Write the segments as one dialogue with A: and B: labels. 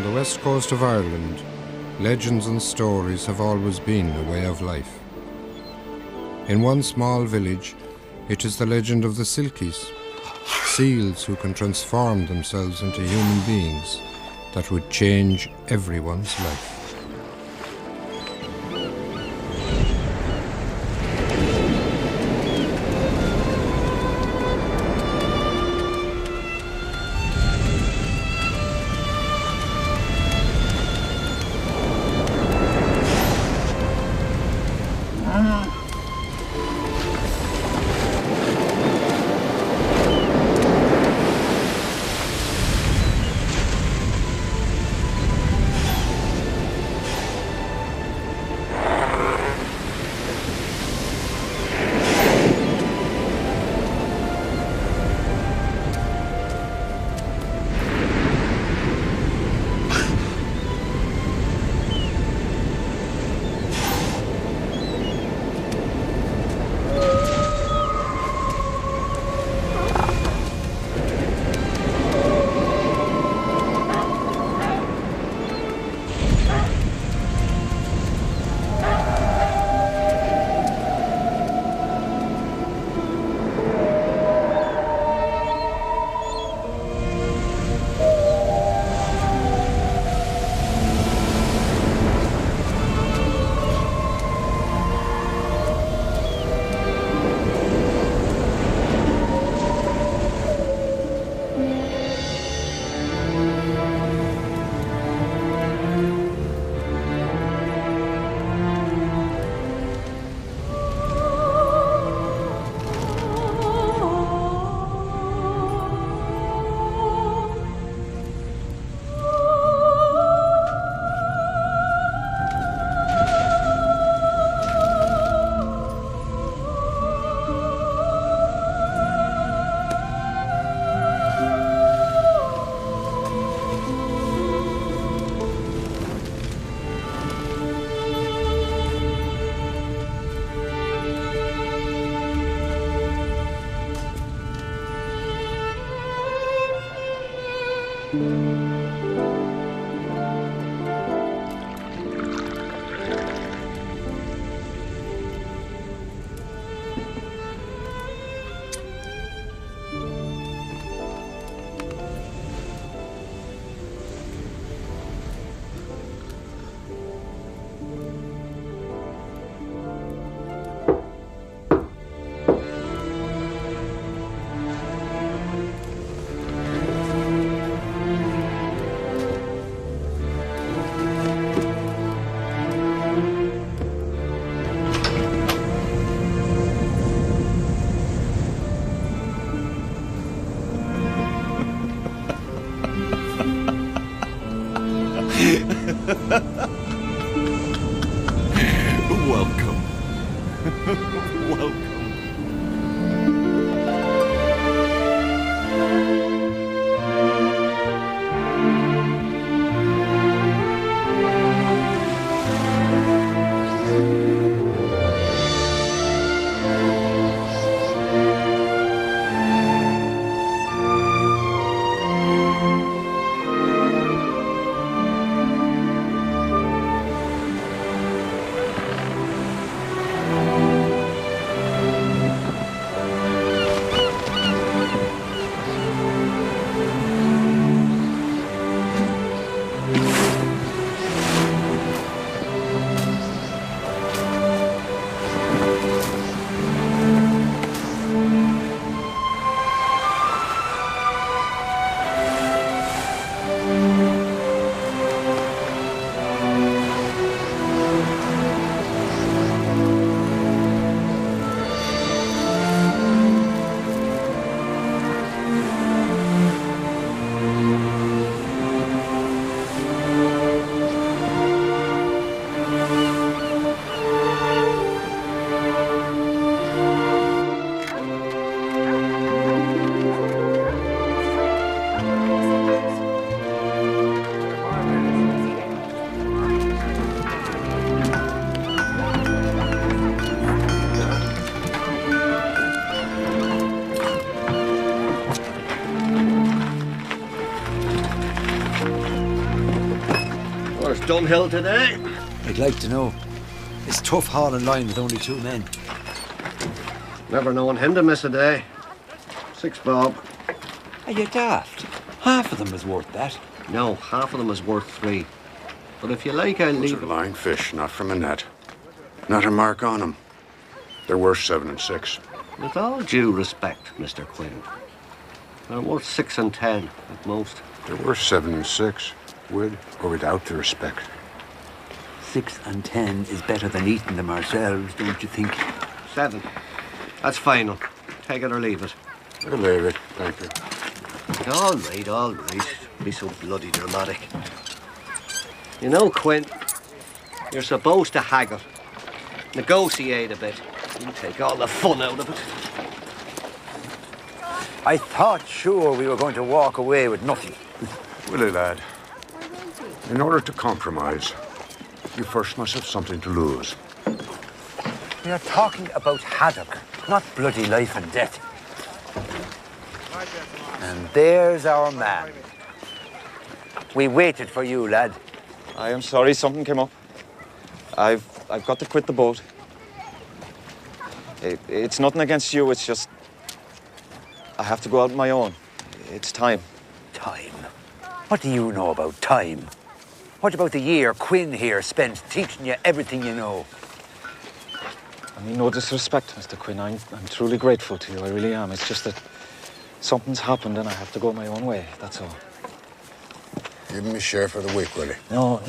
A: On the west coast of Ireland, legends and stories have always been a way of life. In one small village, it is the legend of the Silkies, seals who can transform themselves into human beings that would change everyone's life.
B: Dunhill today?
C: I'd like to know. It's tough hauling line with only 2 men.
B: Never known him to miss a day. 6 bob.
C: Are you daft? Half of them is worth that.
B: No, half of them is worth 3. But if you like, I'll
D: Those
B: leave
D: are line fish, not from a net. Not a mark on them. They're worth 7 and 6.
B: With all due respect, Mr. Quinn, they're worth 6 and 10 at most.
D: They're worth 7 and 6, with or without the respect.
C: 6 and 10 is better than eating them ourselves, don't you think?
B: 7. That's final. Take it or leave it.
D: I'll leave it, thank you.
B: All right, all right. Be so bloody dramatic. You know, Quinn, you're supposed to haggle. Negotiate a bit. You take all the fun out of it.
C: I thought sure we were going to walk away with nothing.
D: Willie, lad, in order to compromise, you first must have something to lose.
C: We are talking about haddock, not bloody life and death. And there's our man. We waited for you, lad.
E: I am sorry, something came up. I've got to quit the boat. It's nothing against you, it's just... I have to go out on my own. It's time.
C: Time? What do you know about time? What about the year Quinn here spent teaching you everything you know?
E: I mean, no disrespect, Mr. Quinn. I'm truly grateful to you, I really am. It's just that something's happened and I have to go my own way, that's all.
D: Give me a share for the week, Willie.
E: No.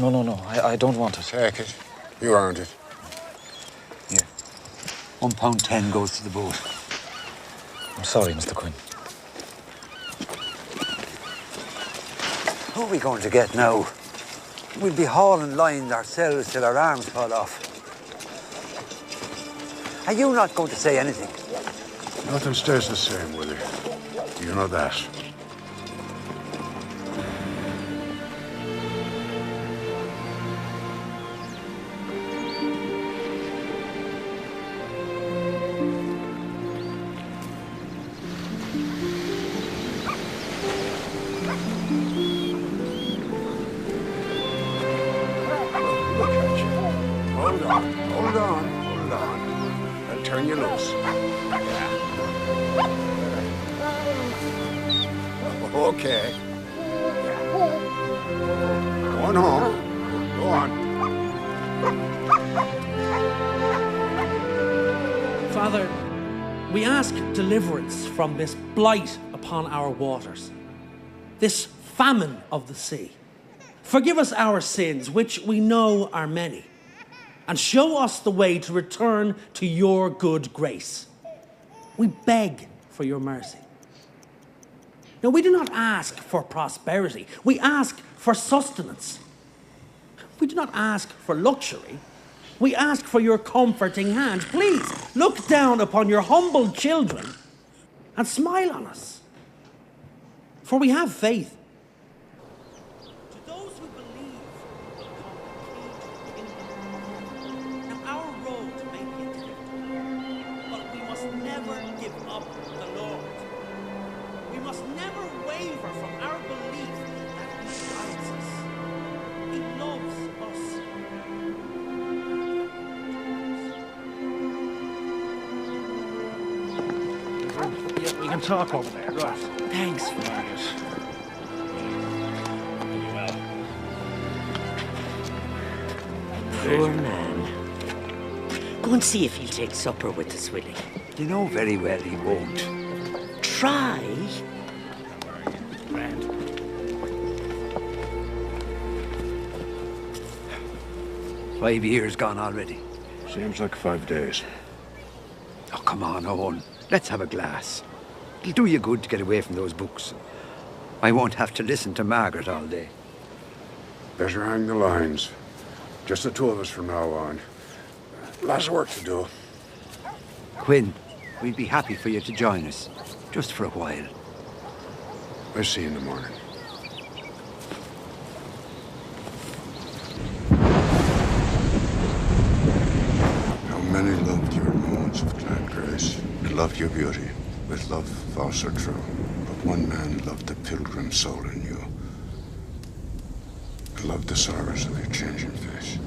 E: I don't want it.
D: Take it. You earned it.
C: Here. £1.10 goes to the boat.
E: I'm sorry, Mr. Quinn.
C: Who are we going to get now? We'll be hauling lines ourselves till our arms fall off. Are you not going to say anything?
D: Nothing stays the same, Willie. You know that. Hold on. I'll turn you loose. Okay. Go on home. Go on.
F: Father, we ask deliverance from this blight upon our waters, this famine of the sea. Forgive us our sins, which we know are many, and show us the way to return to your good grace. We beg for your mercy. Now, we do not ask for prosperity. We ask for sustenance. We do not ask for luxury. We ask for your comforting hand. Please, look down upon your humble children and smile on us. For we have faith. To those who believe will come the key to the kingdom. Now, our road may be difficult, but we must never give up the Lord. We must never waver from our belief that He guides us. He loves us.
G: Yeah, we can talk over there. Right.
F: Thanks, Margaret.
H: Poor man. Go and see if he'll take supper with us, Willie.
C: You know very well he won't.
H: Try.
G: Grand.
C: 5 years gone already.
D: Seems like 5 days.
C: Oh, come on, Owen. Let's have a glass. It'll do you good to get away from those books. I won't have to listen to Margaret all day.
D: Better hang the lines. Just the 2 of us from now on. Lots of work to do.
C: Quinn, we'd be happy for you to join us, just for a while.
D: I'll see you in the morning. How many loved your moments of glad grace, loved your beauty, with love false or true. But one man loved the pilgrim soul in you. love the service of your changing face.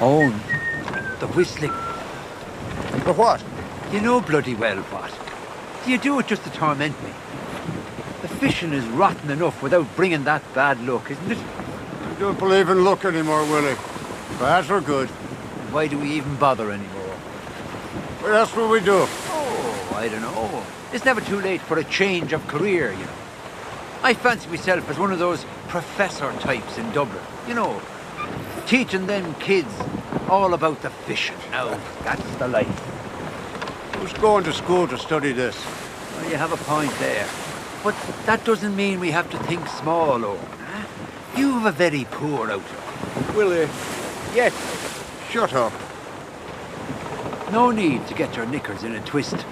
C: Owen, the whistling.
D: For what?
C: You know bloody well what. Do you do it just to torment me? The fishing is rotten enough without bringing that bad luck, isn't it?
D: I don't believe in luck anymore, Willie. Bad or good.
C: Why do we even bother anymore?
D: Well, that's what we do.
C: Oh, I don't know. It's never too late for a change of career, you know. I fancy myself as one of those professor types in Dublin, you know, teaching them kids all about the fishing. Now, that's the life.
D: Who's going to school to study this?
C: Well, you have a point there. But that doesn't mean we have to think small, Owen. Huh? You have a very poor outlook.
D: Willie.
C: Yes.
D: Shut up.
C: No need to get your knickers in a twist.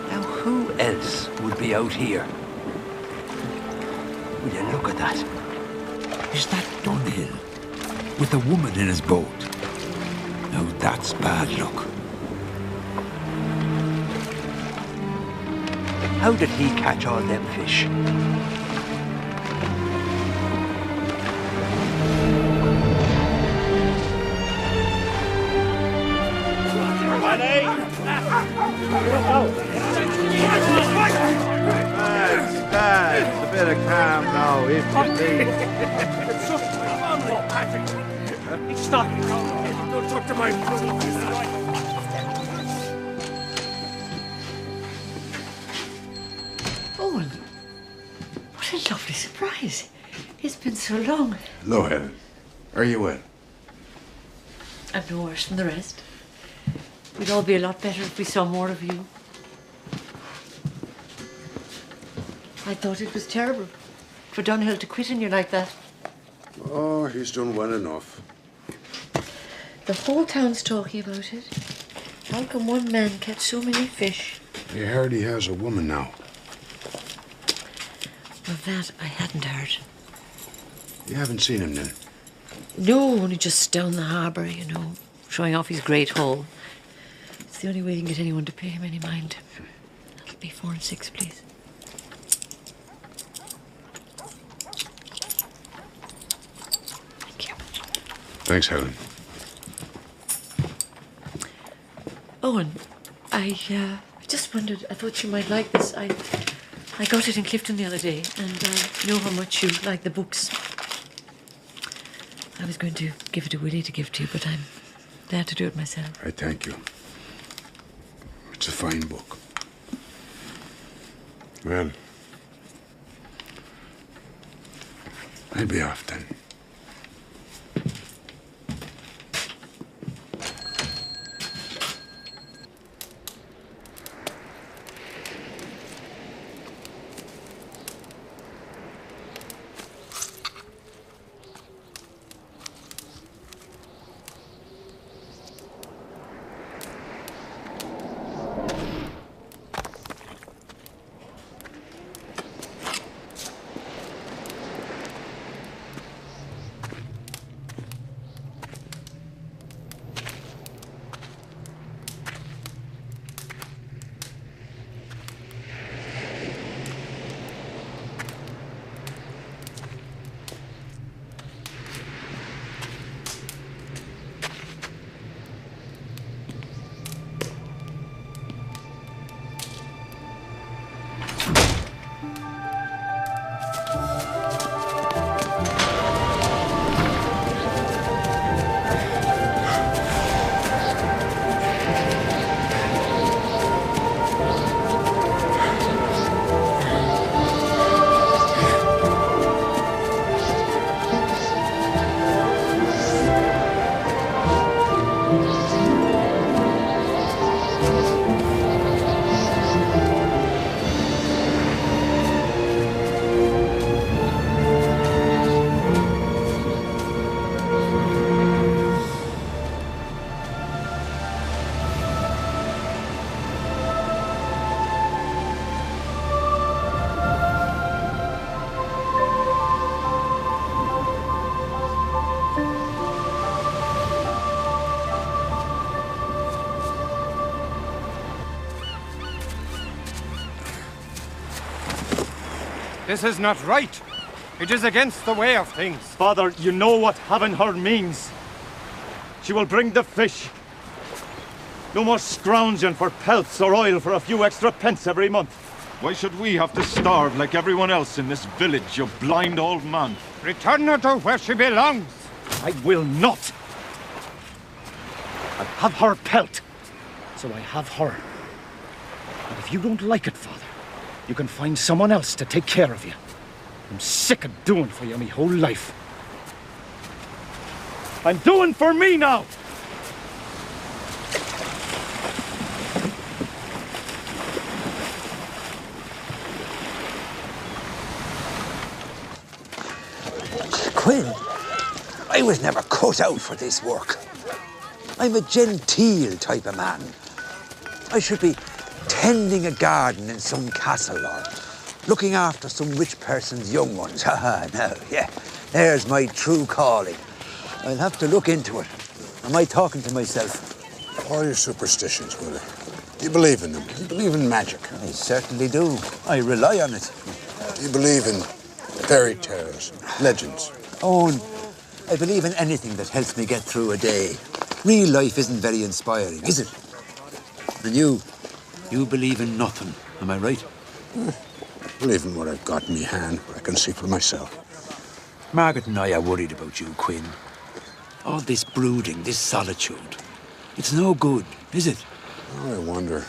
C: Now, who else would be out here? Will you look at that? Is that Dunhill with a woman in his boat? Now that's bad luck. How did he catch all them fish?
D: Dad, a bit of calm now, if you please.
G: It's just Patrick. Stop. Don't talk to my
H: Owen, what a lovely surprise. It's been so long.
D: Hello, Helen. Are you well?
H: I'm no worse than the rest. We'd all be a lot better if we saw more of you. I thought it was terrible for Dunhill to quit on you like that.
D: Oh, he's done well enough.
H: The whole town's talking about it. How can one man catch so many fish?
D: I heard he has a woman now.
H: Well, that I hadn't heard.
D: You haven't seen him then?
H: No, only just down the harbour, you know, showing off his great haul. It's the only way you can get anyone to pay him any mind. That'll be 4 and 6, please. Thank you.
D: Thanks, Helen.
H: Owen, I just wondered, I thought you might like this. I got it in Clifton the other day, and I know how much you like the books. I was going to give it to Willie to give to you, but I'm glad to do it myself.
D: I thank you. It's a fine book. Well, I'll be off then.
I: This is not right. It is against the way of things.
J: Father, you know what having her means. She will bring the fish. No more scrounging for pelts or oil for a few extra pence every month.
K: Why should we have to starve like everyone else in this village, you blind old man?
I: Return her to where she belongs.
J: I will not. I'll have her pelt. So I have her. And if you don't like it, Father, you can find someone else to take care of you. I'm sick of doing for you my whole life. I'm doing for me now!
C: Quinn, I was never cut out for this work. I'm a genteel type of man. I should be tending a garden in some castle or looking after some rich person's young ones. Haha, no, yeah, there's my true calling. I'll have to look into it. Am I talking to myself?
D: All your superstitions, Willie. Do you believe in them? Do you believe in magic?
C: I certainly do. I rely on it.
D: Do you believe in fairy tales, legends?
C: Owen, I believe in anything that helps me get through a day. Real life isn't very inspiring, is it? And you believe in nothing, am I right?
D: Believe in what I've got in my hand, what I can see for myself.
C: Margaret and I are worried about you, Quinn. All this brooding, this solitude. It's no good, is it?
D: Oh, I wonder.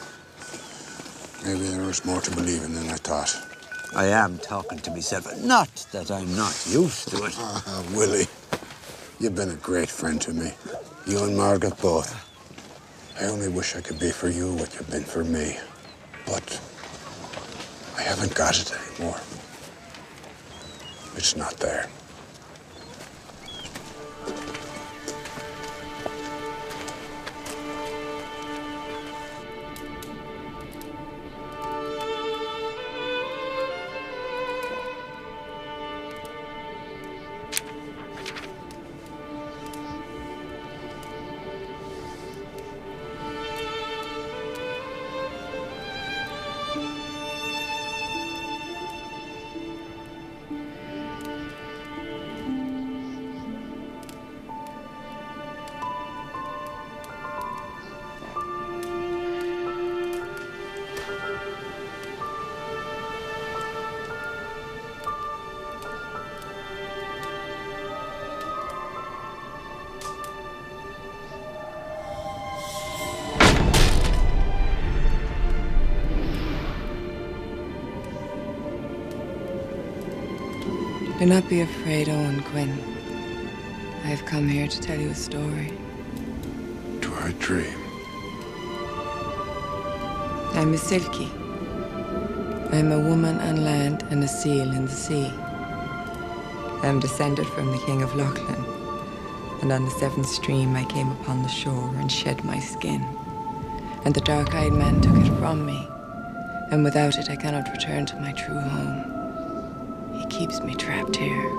D: Maybe there was more to believe in than I thought.
C: I am talking to myself. Not that I'm not used to it.
D: Ah, Willie, you've been a great friend to me. You and Margaret both. I only wish I could be for you what you've been for me. But I haven't got it anymore. It's not there.
L: Do not be afraid, Owen Quinn. I have come here to tell you a story.
D: Do I dream?
L: I'm a Silkie. I'm a woman on land and a seal in the sea. I'm descended from the King of Lochlan, and on the seventh stream I came upon the shore and shed my skin. And the dark-eyed man took it from me, and without it I cannot return to my true home. He keeps me trapped here.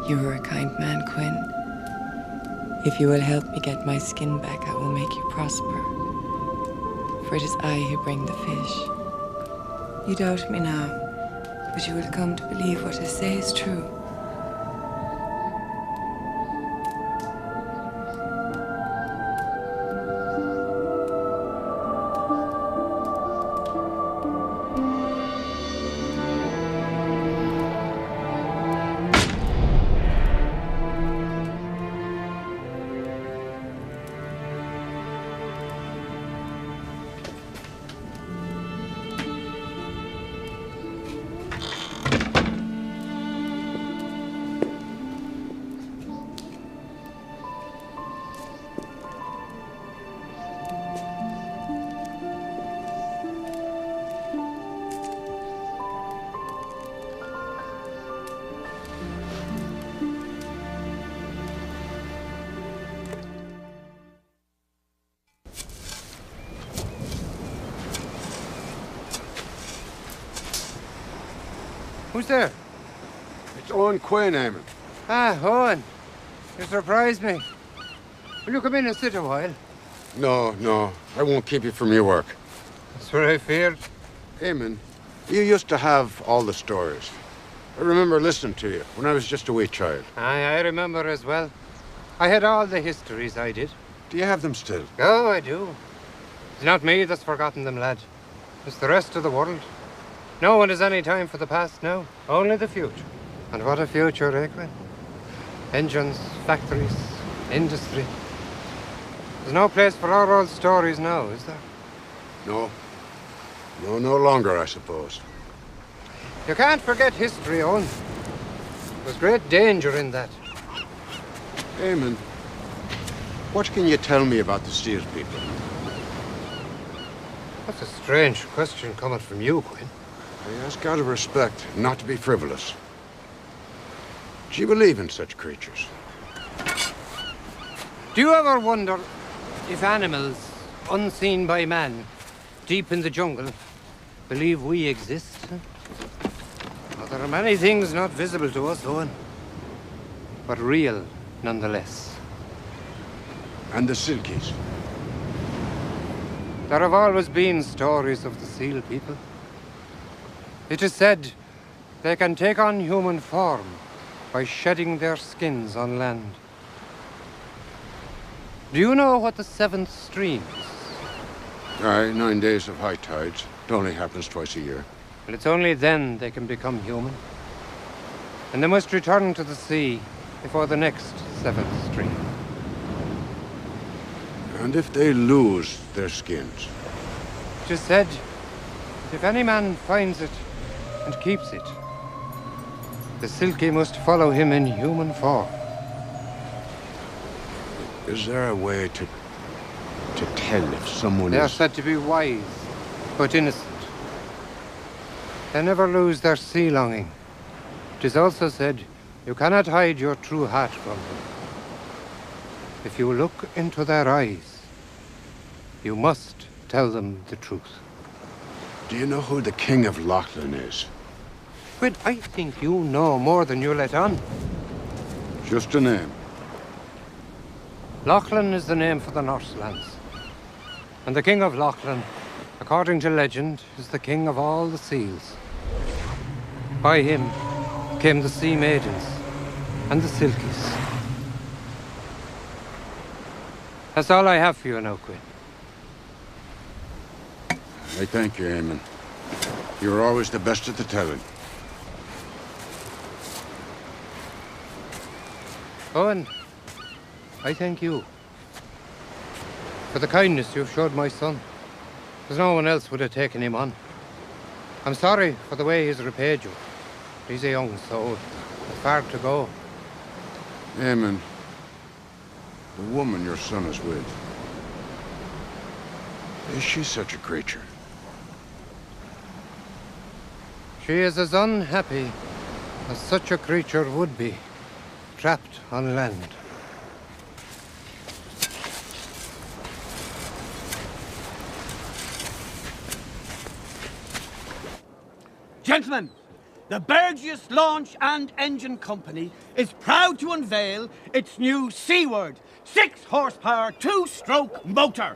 L: You are a kind man, Quinn. If you will help me get my skin back, I will make you prosper. For it is I who bring the fish. You doubt me now, but you will come to believe what I say is true.
I: Who's there?
D: It's Owen Quinn, Eamon.
I: Ah, Owen. You surprised me. Will you come in and sit a while?
D: No, I won't keep you from your work.
I: That's what I feared.
D: Eamon, you used to have all the stories. I remember listening to you when I was just a wee child.
I: I remember as well. I had all the histories, I did.
D: Do you have them still?
I: Oh, I do. It's not me that's forgotten them, lad. It's the rest of the world. No one has any time for the past now, only the future. And what a future, eh, Quinn? Engines, factories, industry. There's no place for our old stories now, is there?
D: No, no longer, I suppose.
I: You can't forget history, Owen. There's great danger in that.
D: Eamon, what can you tell me about the Steel people?
I: That's a strange question coming from you, Quinn.
D: I ask out of respect, not to be frivolous. Do you believe in such creatures?
I: Do you ever wonder if animals, unseen by man, deep in the jungle, believe we exist? Well, there are many things not visible to us, Owen, but real nonetheless.
D: And the Silkies?
I: There have always been stories of the Seal people. It is said they can take on human form by shedding their skins on land. Do you know what the 7th stream is?
D: Aye, 9 days of high tides. It only happens twice a year.
I: Well, it's only then they can become human. And they must return to the sea before the next 7th stream.
D: And if they lose their skins?
I: It is said that if any man finds it and keeps it, the Silky must follow him in human form.
D: Is there a way to tell if someone
I: They are
D: is...
I: said to be wise, but innocent. They never lose their sea longing. It is also said you cannot hide your true heart from them. If you look into their eyes, you must tell them the truth.
D: Do you know who the King of Lachlan is?
I: But I think you know more than you let on.
D: Just a name.
I: Lachlan is the name for the Northlands. And the King of Lachlan, according to legend, is the king of all the seals. By him came the Sea Maidens and the Silkies. That's all I have for you now, Quinn.
D: I thank you, Eamon. You're always the best at the telling.
I: Owen, I thank you for the kindness you've showed my son. There's no one else would have taken him on. I'm sorry for the way he's repaid you. He's a young soul, with far to go.
D: Eamon, the woman your son is with, is she such a creature?
I: She is as unhappy as such a creature would be, trapped on land.
M: Gentlemen, the Burgess Launch and Engine Company is proud to unveil its new C-word, 6-horsepower, 2-stroke motor,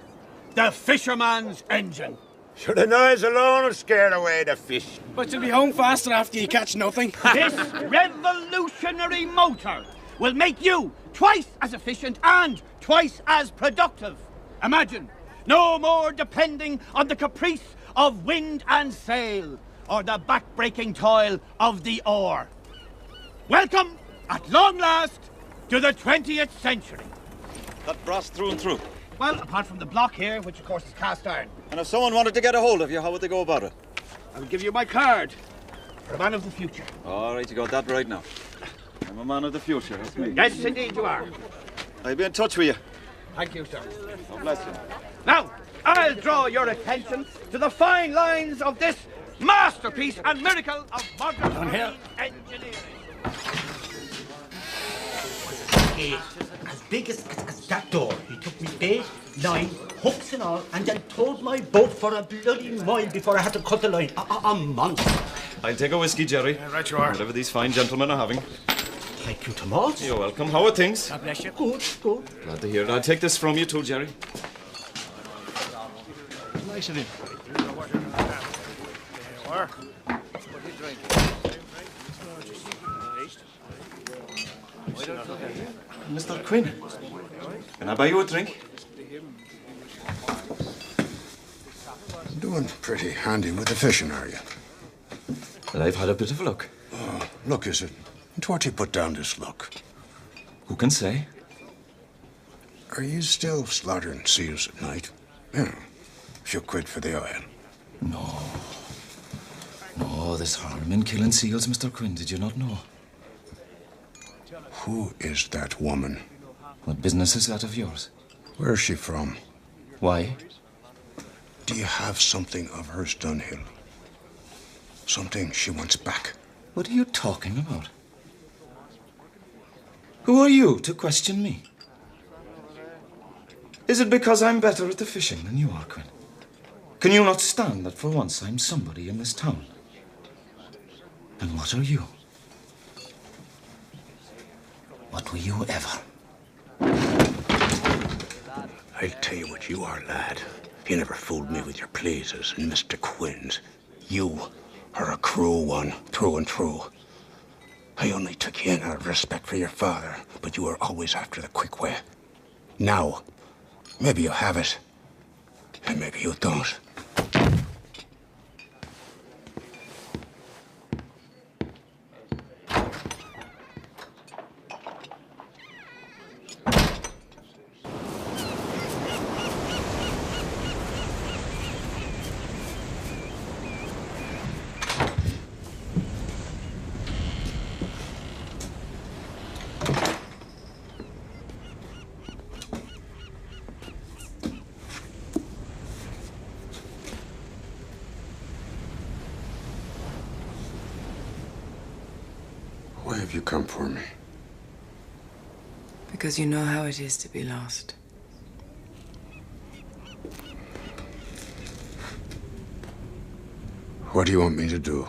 M: the Fisherman's Engine.
N: Sure, the noise alone will scare away the fish.
G: But you'll be home faster after you catch nothing.
M: This revolutionary motor will make you twice as efficient and twice as productive. Imagine, no more depending on the caprice of wind and sail, or the back-breaking toil of the oar. Welcome, at long last, to the 20th century.
K: That brass through and through.
M: Well, apart from the block here, which of course is cast iron.
K: And if someone wanted to get a hold of you, how would they go about it?
M: I'll give you my card for a man of the future.
K: All right, you got that right now. I'm a man of the future, that's me.
M: Yes, indeed you are.
K: I'll be in touch with you.
M: Thank you, sir.
K: God bless you.
M: Now, I'll draw your attention to the fine lines of this masterpiece and miracle of modern marine engineering.
O: As big as that door. You took me bait,
M: line, hooks and all, and then towed my boat for a bloody mile before I had to cut the line. A monster.
K: I'll take a whiskey, Jerry.
G: Right you are.
K: Whatever these fine gentlemen are having.
M: Thank you to malts.
K: You're welcome. How are things?
G: God bless you.
M: Good, good.
K: Glad to hear it. I'll take this from you too, Jerry.
G: Nice of him. There you are.
K: Mr. Quinn, can I buy you a drink?
D: Doing pretty handy with the fishing, are you?
K: Well, I've had a bit of a look.
D: Oh, look, is it? And what do you put down this look?
K: Who can say?
D: Are you still slaughtering seals at night? Yeah. A few quid for the oil.
K: No. No, there's harm in killing seals, Mr. Quinn. Did you not know?
D: Who is that woman?
K: What business is that of yours?
D: Where is she from?
K: Why?
D: Do you have something of hers, Dunhill? Something she wants back?
K: What are you talking about? Who are you to question me? Is it because I'm better at the fishing than you are, Quinn? Can you not stand that for once I'm somebody in this town? And what are you? What were you ever?
D: I'll tell you what you are, lad. You never fooled me with your pleases and Mr. Quinn's. You are a cruel one, through and through. I only took you in out of respect for your father, but you were always after the quick way. Now, maybe you have it, and maybe you don't. Why have you come for me?
L: Because you know how it is to be lost.
D: What do you want me to do?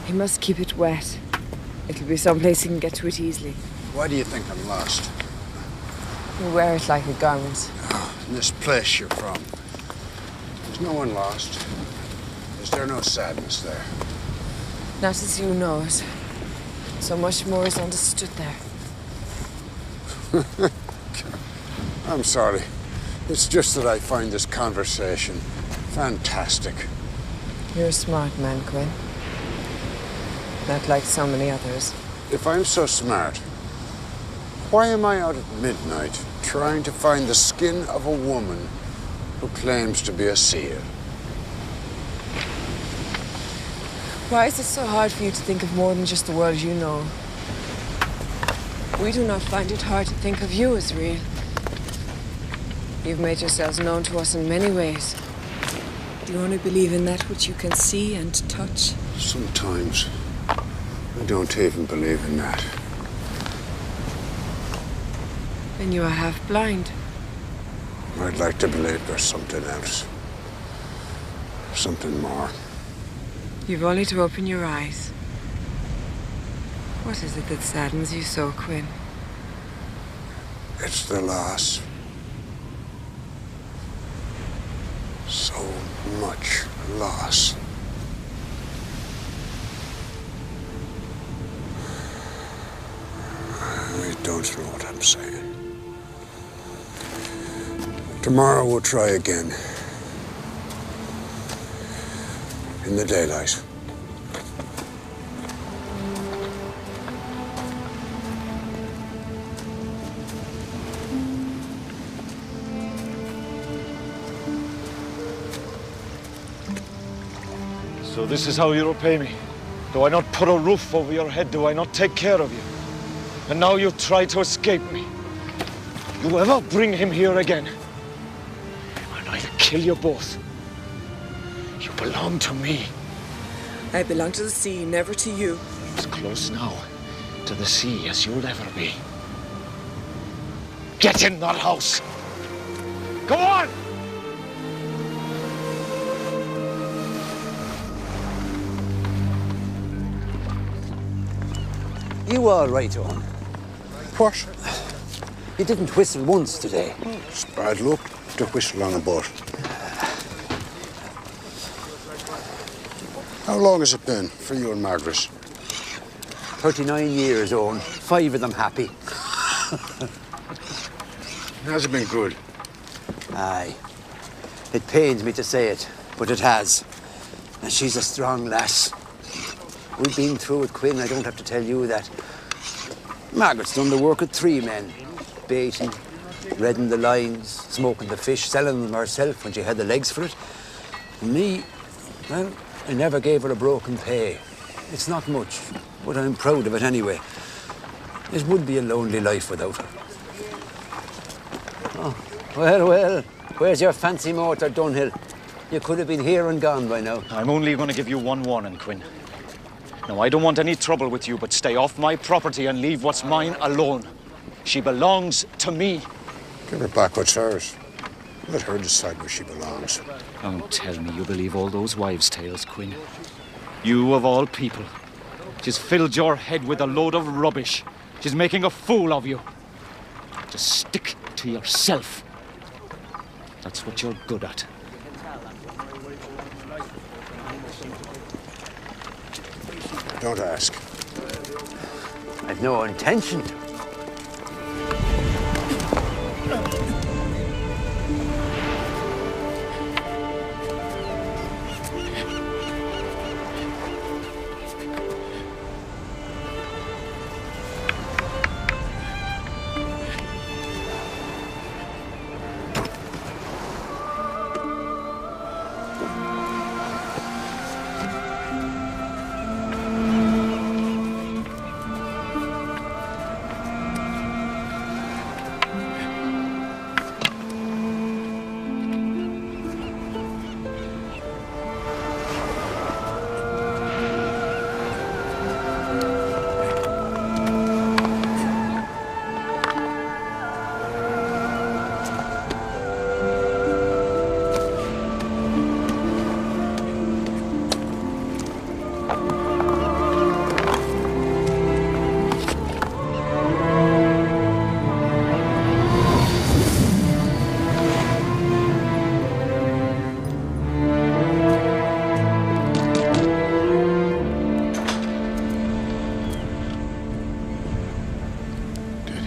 L: He must keep it wet. It'll be someplace he can get to it easily.
D: Why do you think I'm lost?
L: You wear it like a garment.
D: In this place you're from, there's no one lost. Is there no sadness there?
L: Not as you know it. So much more is understood there.
D: I'm sorry. It's just that I find this conversation fantastic.
L: You're a smart man, Quinn. Not like so many others.
D: If I'm so smart, why am I out at midnight trying to find the skin of a woman who claims to be a seal?
L: Why is it so hard for you to think of more than just the world you know? We do not find it hard to think of you as real. You've made yourselves known to us in many ways. Do you only believe in that which you can see and touch?
D: Sometimes I don't even believe in that.
L: Then you are half blind.
D: I'd like to believe there's something else. Something more.
L: You've only to open your eyes. What is it that saddens you so, Quinn?
D: It's the loss. So much loss. I don't know what I'm saying. Tomorrow we'll try again. In the daylight.
J: So this is how you repay me? Do I not put a roof over your head? Do I not take care of you? And now you try to escape me. You ever bring him here again, and I'll kill you both. You belong to me.
L: I belong to the sea, never to you.
J: As close now to the sea as you'll ever be. Get in that house! Go on!
B: You all right, Owen?
D: What?
B: You didn't whistle once today.
D: It's bad luck to whistle on a boat. How long has it been for you and Margaret?
B: 39 years, Owen. 5 of them happy.
D: Has it been good?
B: Aye. It pains me to say it, but it has. And she's a strong lass. We've been through it, Quinn. I don't have to tell you that. Margaret's done the work of 3 men. Baiting, redding the lines, smoking the fish, selling them herself when she had the legs for it. And me, well, I never gave her a broken pay. It's not much, but I'm proud of it anyway. It would be a lonely life without her. Oh, well. Where's your fancy motor, Dunhill? You could have been here and gone by now.
J: I'm only going to give you one warning, Quinn. Now, I don't want any trouble with you, but stay off my property and leave what's mine alone. She belongs to me.
D: Give her back what's hers. Let her decide where she belongs.
J: Don't tell me you believe all those wives' tales, Quinn. You, of all people. She's filled your head with a load of rubbish. She's making a fool of you. Just stick to yourself. That's what you're good at.
D: Don't ask.
B: I've no intention to.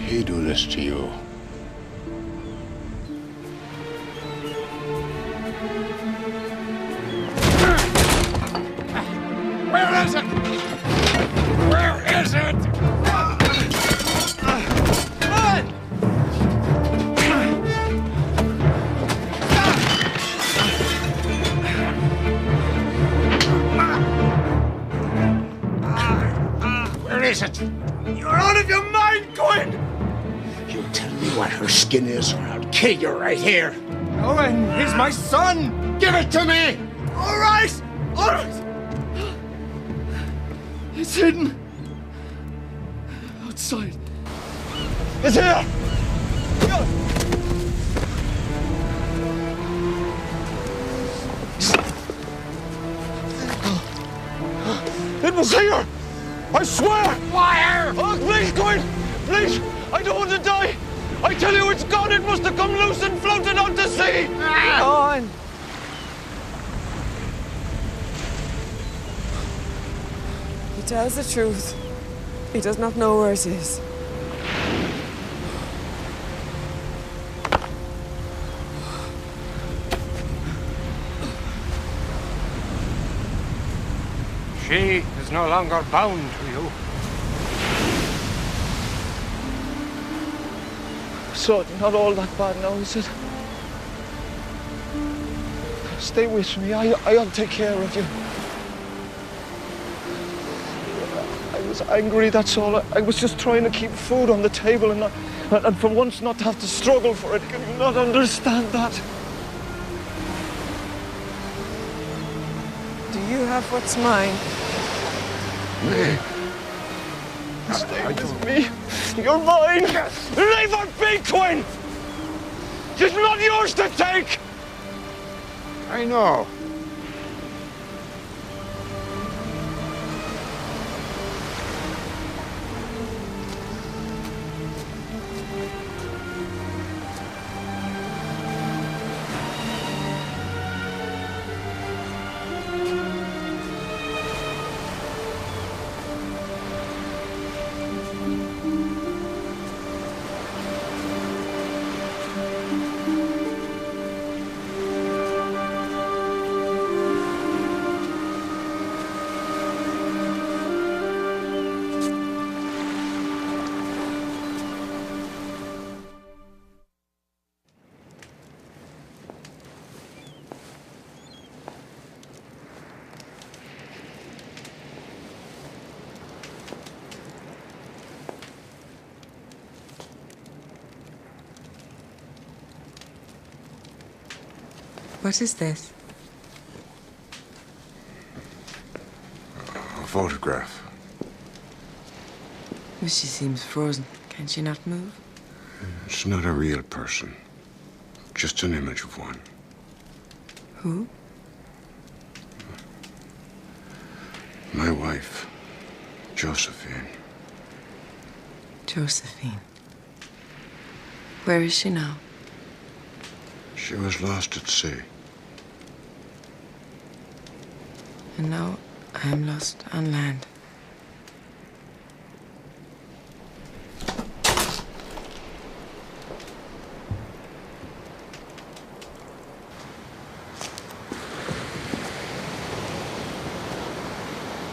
D: He do this to you?
N: Where is it? Where is it? Where is it? You're out of your mind, Quinn! You tell me what her skin is, or I'll kill you right here. Owen, he's my son! Give it to me! All right! All right! It's hidden. Outside. It's here! It was here! I swear! Fire! Oh, please, Quinn! Please! I don't want to die! I tell you, it's gone! It must have come loose and floated out to sea!
B: On!
L: He tells the truth. He does not know where it is.
I: She is no longer bound to you.
J: So, not all that bad now, is it? Stay with me. I'll take care of you. I was
E: was angry, that's all. I was just trying to keep food on the table and for once not have to struggle for it. Can you not understand that?
L: Do you have what's mine?
D: Me?
E: Stay with me. You're mine. Leave her be, Quinn. She's not yours to take.
D: I know.
L: What is this?
D: A photograph.
L: She seems frozen. Can she not move?
D: It's not a real person. Just an image of one.
L: Who?
D: My wife, Josephine.
L: Josephine. Where is she now?
D: She was lost at sea.
L: And now I am lost on land.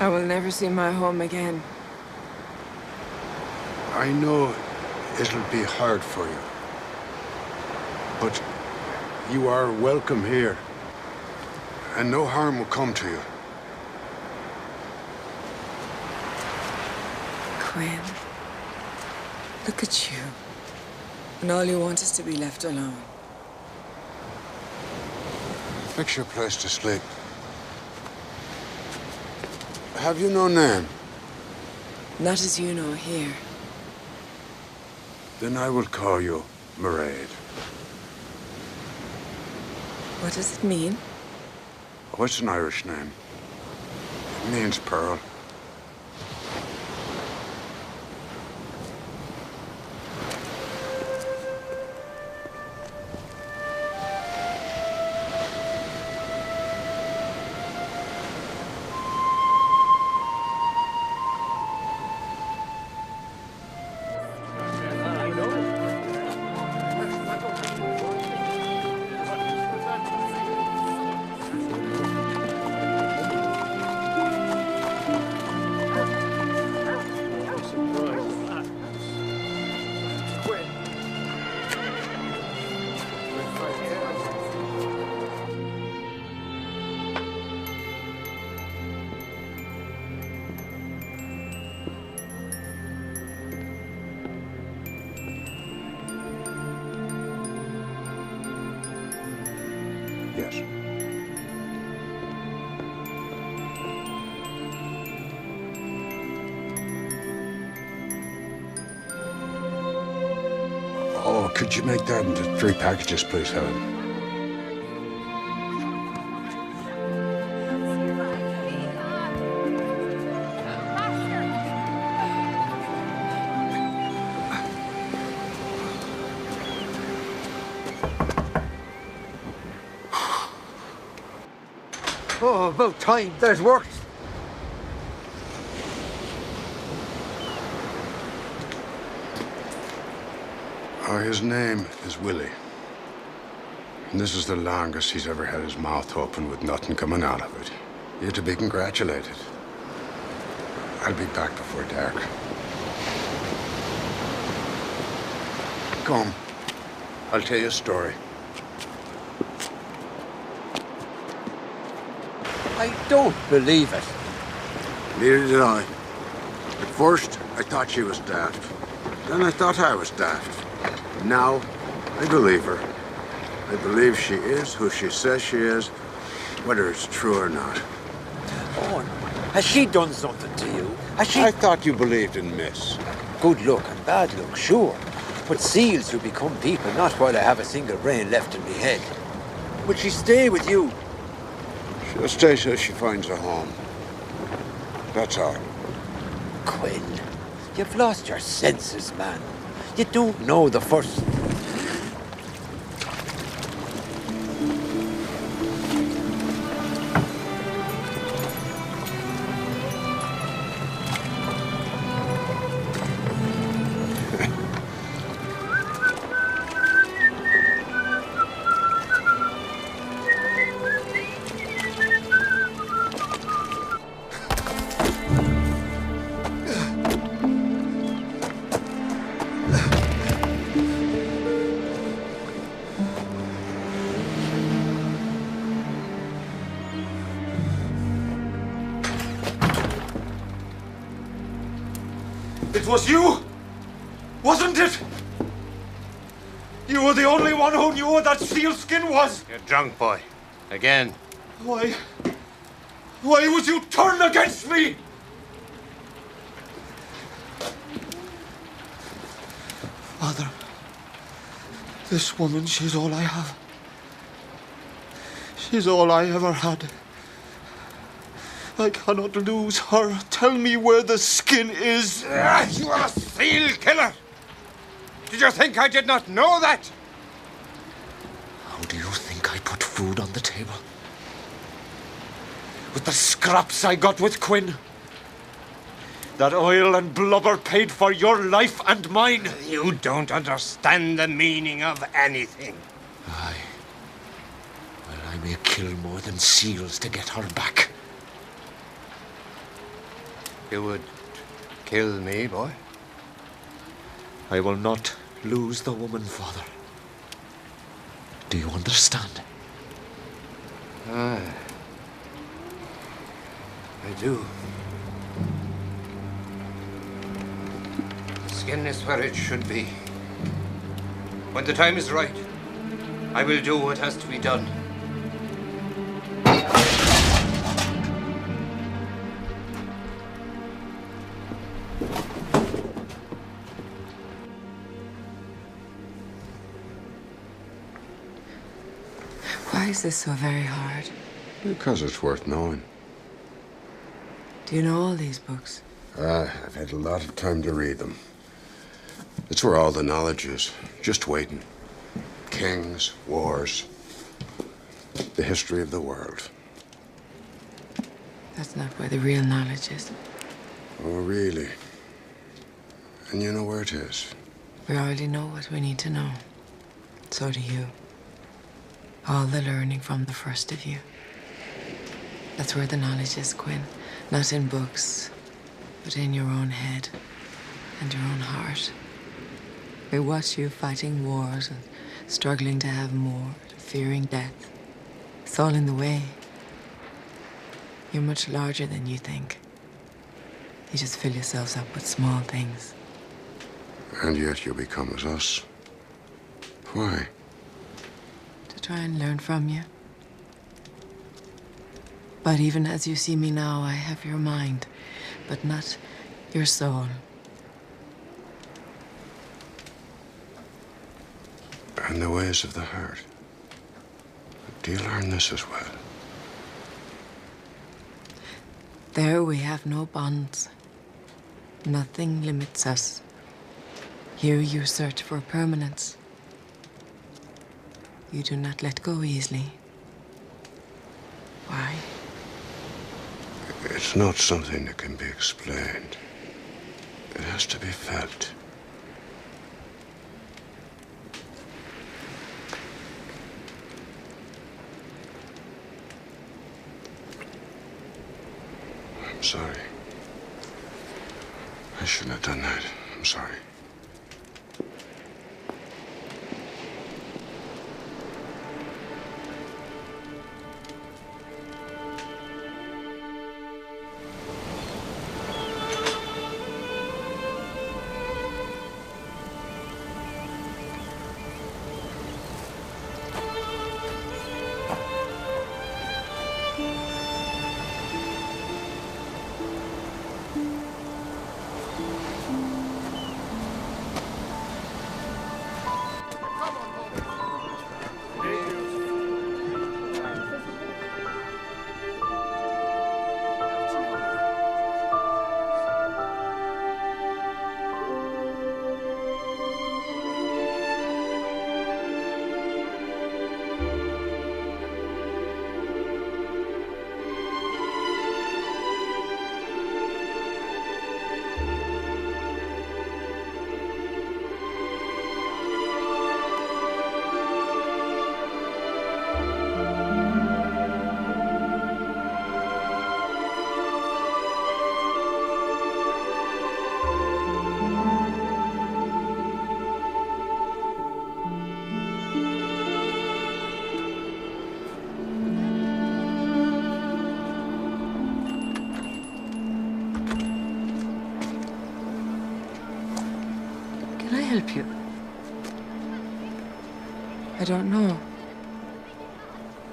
L: I will never see my home again.
D: I know it'll be hard for you. But you are welcome here. And no harm will come to you.
L: Quinn, look at you. And all you want is to be left alone.
D: Fix your place to sleep. Have you no name?
L: Not as you know here.
D: Then I will call you Mairead.
L: What does it mean?
D: Oh, it's an Irish name. It means pearl. Yes. Oh, could you make that into 3 packages, please, Helen?
C: Oh, about time. There's work.
D: His name is Willie. And this is the longest he's ever had his mouth open with nothing coming out of it. You're to be congratulated. I'll be back before dark. Come. I'll tell you a story.
B: I don't believe it.
D: Neither did I. At first, I thought she was daft. Then I thought I was daft. Now, I believe her. I believe she is who she says she is, whether it's true or not.
B: Owen, has she done something to you? Has she...
D: I thought you believed in Miss.
B: Good luck and bad luck, sure. But seals who become people, not while I have a single brain left in my head. Will she stay with you?
D: She'll stay till she finds a home. That's all.
B: Quinn, you've lost your senses, man. You don't know the first...
K: It was you, wasn't it? You were the only one who knew what that sealskin was.
I: You're drunk, boy. Again.
K: Why would you turn against me? Father, this woman, she's all I have. She's all I ever had. I cannot lose her. Tell me where the skin is.
I: You are a seal killer. Did you think I did not know that?
K: How do you think I put food on the table? With the scraps I got with Quinn. That oil and blubber paid for your life and mine.
I: You don't understand the meaning of anything.
K: Aye. Well, I may kill more than seals to get her back.
I: You would kill me, boy?
K: I will not lose the woman, Father. Do you understand?
I: Aye. I do. The skin is where it should be. When the time is right, I will do what has to be done.
L: Why is this so very hard?
D: Because it's worth knowing.
L: Do you know all these books?
D: I've had a lot of time to read them. It's where all the knowledge is, just waiting. Kings, wars, the history of the world.
L: That's not where the real knowledge is.
D: Oh, really? And you know where it is?
L: We already know what we need to know. So do you. All the learning from the first of you. That's where the knowledge is, Quinn. Not in books, but in your own head and your own heart. We watch you fighting wars and struggling to have more, fearing death. It's all in the way. You're much larger than you think. You just fill yourselves up with small things.
D: And yet you become as us. Why?
L: To try and learn from you. But even as you see me now, I have your mind, but not your soul.
D: And the ways of the heart. Do you learn this as well?
L: There we have no bonds. Nothing limits us. Here you search for permanence. You do not let go easily. Why?
D: It's not something that can be explained. It has to be felt. I'm sorry. I shouldn't have done that. I'm sorry.
H: help you?
L: I don't know.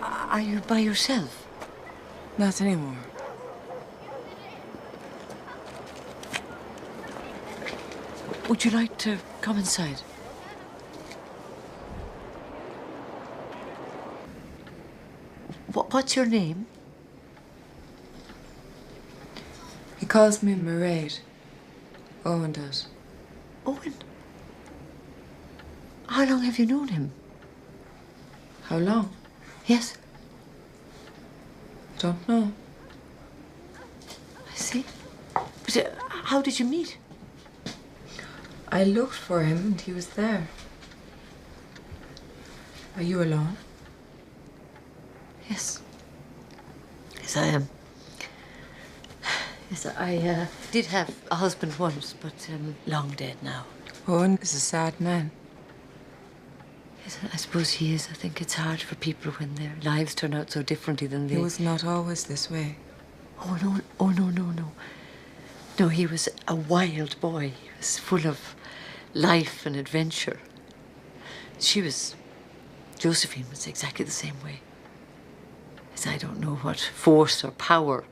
H: Are you by yourself?
L: Not anymore.
H: Would you like to come inside? What's your name?
L: He calls me Mairead. Owen does.
H: Owen? How long have you known him?
L: How long?
H: Yes.
L: Don't know.
H: I see. But how did you meet?
L: I looked for him and he was there. Are you alone?
H: Yes. Yes, I am. Yes, I did have a husband once, but long dead now.
L: Owen is a sad man.
H: Yes, I suppose he is. I think it's hard for people when their lives turn out so differently than they...
L: He was not always this way.
H: Oh, no. Oh, no, no, no. No, he was a wild boy. He was full of life and adventure. Josephine was exactly the same way. Yes, I don't know what force or power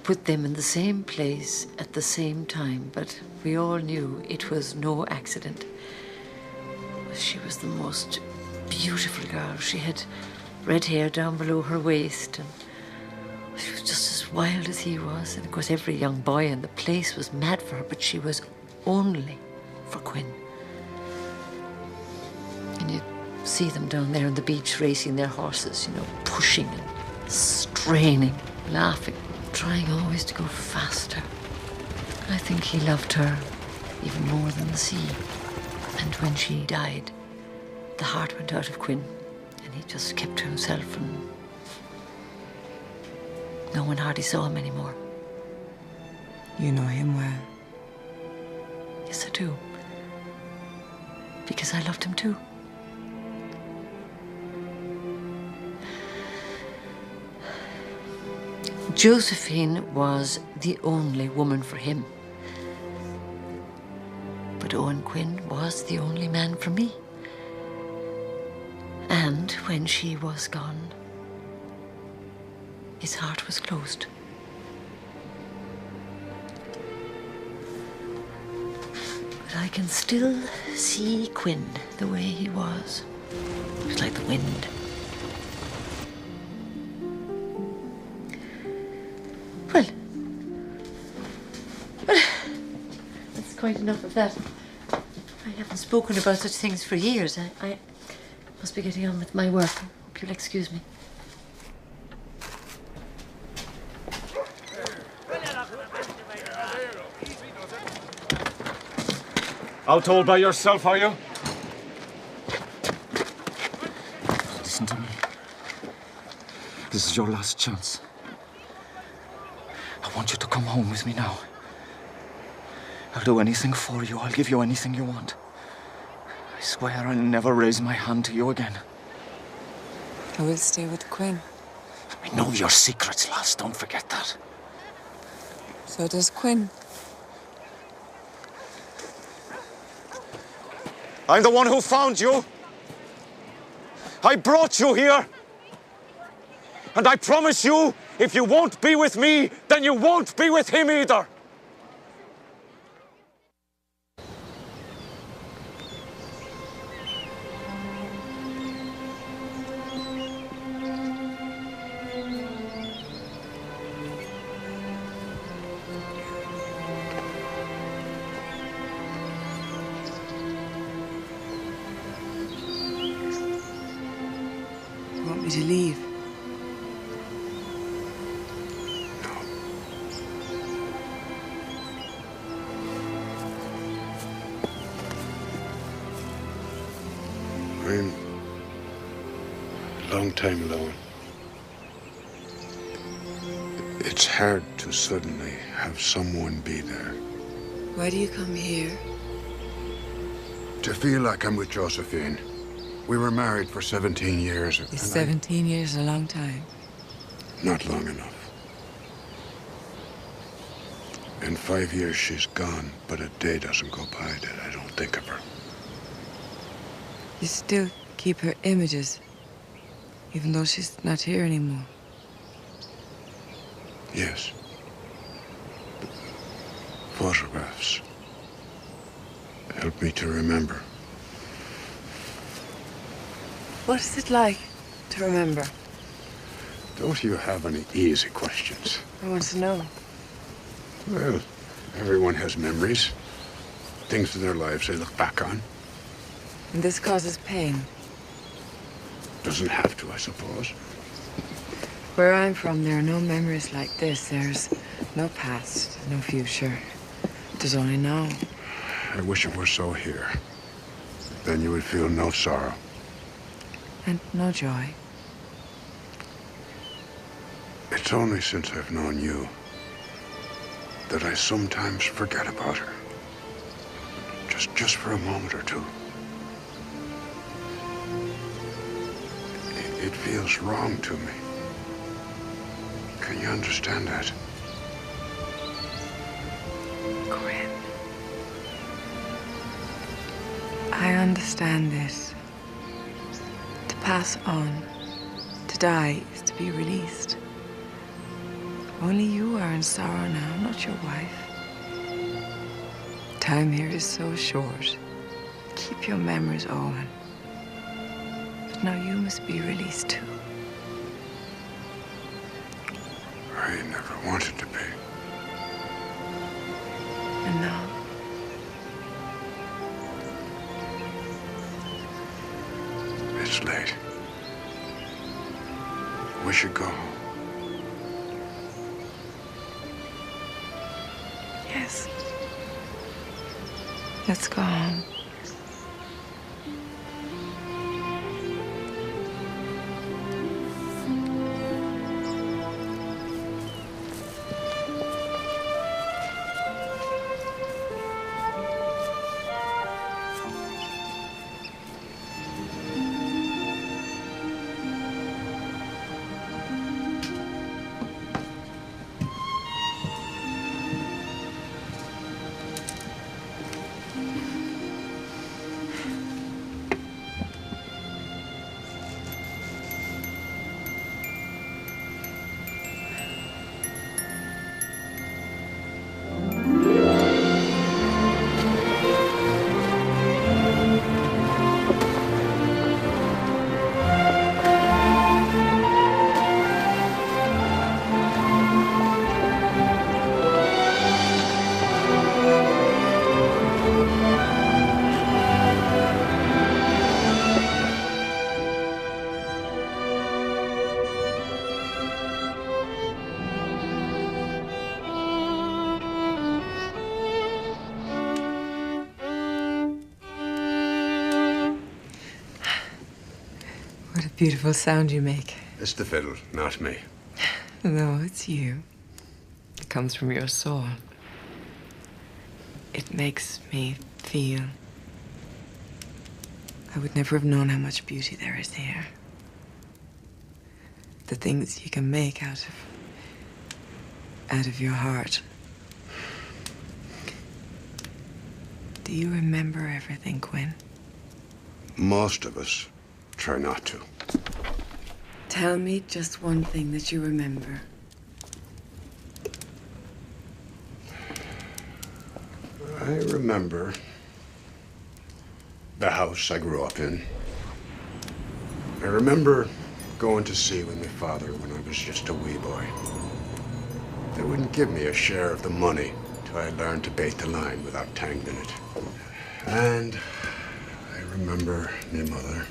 H: put them in the same place at the same time, but we all knew it was no accident. She was the most beautiful girl. She had red hair down below her waist, and she was just as wild as he was. And of course, every young boy in the place was mad for her, but she was only for Quinn. And you'd see them down there on the beach racing their horses, you know, pushing and straining, laughing, trying always to go faster. I think he loved her even more than the sea. And when she died, the heart went out of Quinn, and he just kept to himself, and no one hardly saw him anymore.
L: You know him well.
H: Yes, I do. Because I loved him too. Josephine was the only woman for him. But Owen Quinn was the only man for me. And when she was gone, his heart was closed. But I can still see Quinn the way he was. It was like the wind. Well, that's quite enough of that. I haven't spoken about such things for years. I must be getting on with my work. Hope you'll excuse me.
J: Out all by yourself, are you? Listen to me. This is your last chance. I want you to come home with me now. I'll do anything for you. I'll give you anything you want. I swear I'll never raise my hand to you again.
L: I will stay with Quinn.
J: I know your secrets, lass. Don't forget that.
L: So does Quinn.
J: I'm the one who found you. I brought you here. And I promise you, if you won't be with me, then you won't be with him either.
L: You want me to leave?
D: I'm a long time alone. It's hard to suddenly have someone be there.
L: Why do you come here?
D: To feel like I'm with Josephine. We were married for 17 years.
L: Is 17 years a long time?
D: Not long enough. In 5 years she's gone, but a day doesn't go by that I don't think of her.
L: You still keep her images, even though she's not here anymore.
D: Yes. Photographs help me to remember.
L: What is it like to remember?
D: Don't you have any easy questions?
L: I want to know.
D: Well, everyone has memories. Things in their lives they look back on.
L: And this causes pain.
D: Doesn't have to, I suppose.
L: Where I'm from, there are no memories like this. There's no past, no future. There's only now.
D: I wish it were so here. Then you would feel no sorrow.
L: And no joy.
D: It's only since I've known you that I sometimes forget about her. Just for a moment or two. It feels wrong to me. Can you understand that?
L: Quinn. I understand this. To pass on, to die, is to be released. Only you are in sorrow now, not your wife. Time here is so short. Keep your memories, Owen. But now you must be released too.
D: I never wanted to be.
L: And now?
D: It's late. We should go home.
L: Yes. Let's go home. What a beautiful sound you make.
D: It's the fiddle, not me.
L: No, it's you. It comes from your soul. It makes me feel. I would never have known how much beauty there is here. The things you can make out of your heart. Do you remember everything, Quinn?
D: Most of us try not to.
L: Tell me just one thing that you remember.
D: I remember the house I grew up in. I remember going to sea with my father when I was just a wee boy. They wouldn't give me a share of the money till I learned to bait the line without tangling it. And I remember my mother.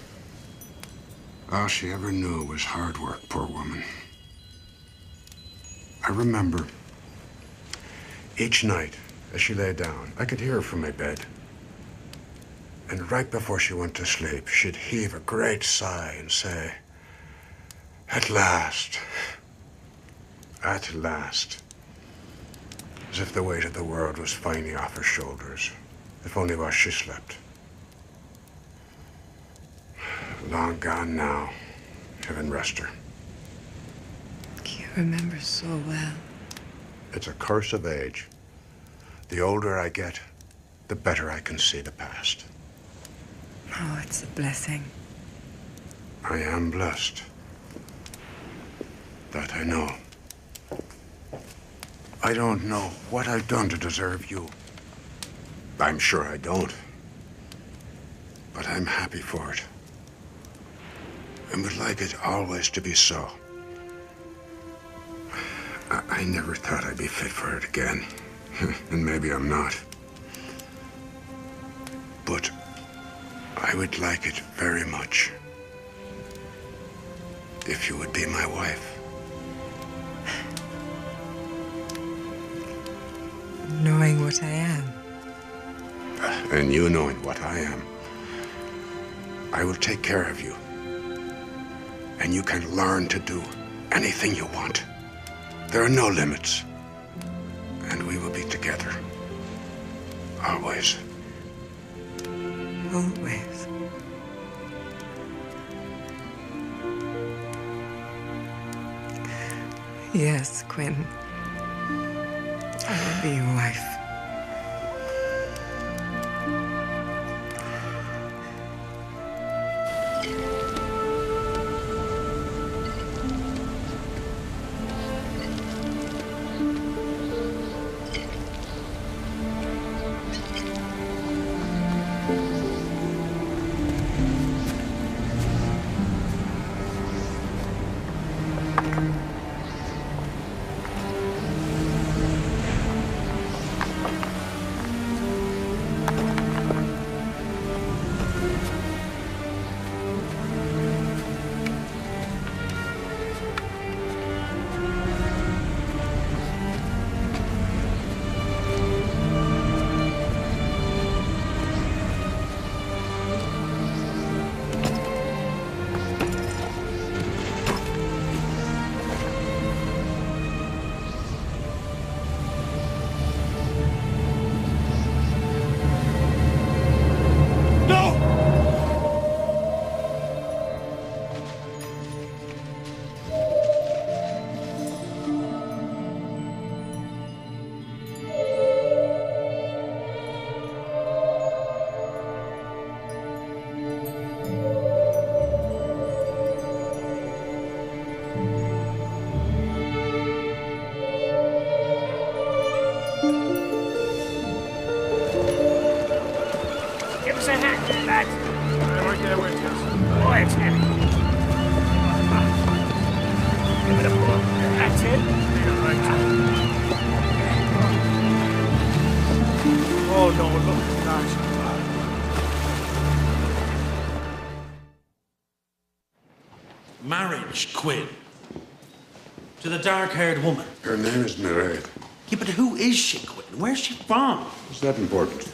D: All she ever knew was hard work, poor woman. I remember each night as she lay down, I could hear her from my bed. And right before she went to sleep, she'd heave a great sigh and say, "At last, at last." As if the weight of the world was finally off her shoulders, if only while she slept. Long gone now. Heaven rest her.
L: You remember so well.
D: It's a curse of age. The older I get, the better I can see the past.
L: Oh, it's a blessing.
D: I am blessed. That I know. I don't know what I've done to deserve you. I'm sure I don't. But I'm happy for it. And would like it always to be so. I never thought I'd be fit for it again. And maybe I'm not. But I would like it very much if you would be my wife.
L: Knowing what I am.
D: And you knowing what I am, I will take care of you. And you can learn to do anything you want. There are no limits. And we will be together. Always.
L: Always. Yes, Quinn. I will be your wife.
G: Give us a hand, lads. Right there with us. Oh, it's heavy. Give it a pull. That's it. Oh, no, look at
F: that. Marriage, Quinn. To the dark-haired woman.
D: Her name is Mairead.
F: Yeah, but who is she, Quinn? Where's she from?
D: Is that important?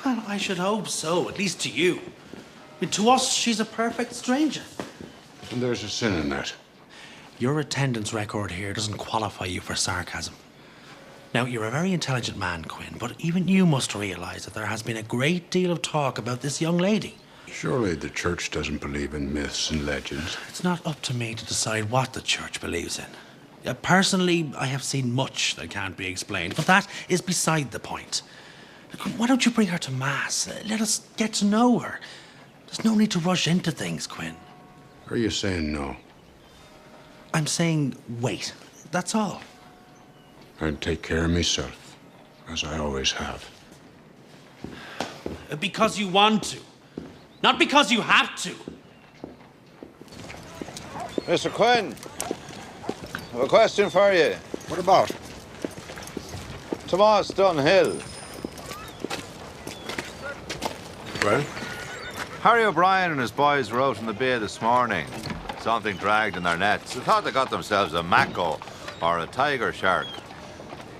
F: Well, I should hope so, at least to you. I mean, to us, she's a perfect stranger.
D: And there's a sin in that.
F: Your attendance record here doesn't qualify you for sarcasm. Now, you're a very intelligent man, Quinn, but even you must realise that there has been a great deal of talk about this young lady.
D: Surely the church doesn't believe in myths and legends.
F: It's not up to me to decide what the church believes in. Personally, I have seen much that can't be explained, but that is beside the point. Why don't you bring her to Mass? Let us get to know her. There's no need to rush into things, Quinn.
D: Are you saying no?
F: I'm saying wait. That's all.
D: I'd take care of myself, as I always have.
F: Because you want to. Not because you have to.
O: Mr. Quinn, I have a question for you.
D: What about?
O: Tomas Dunhill.
D: Well?
O: Harry O'Brien and his boys were out in the bay this morning. Something dragged in their nets. They thought they got themselves a mako or a tiger shark.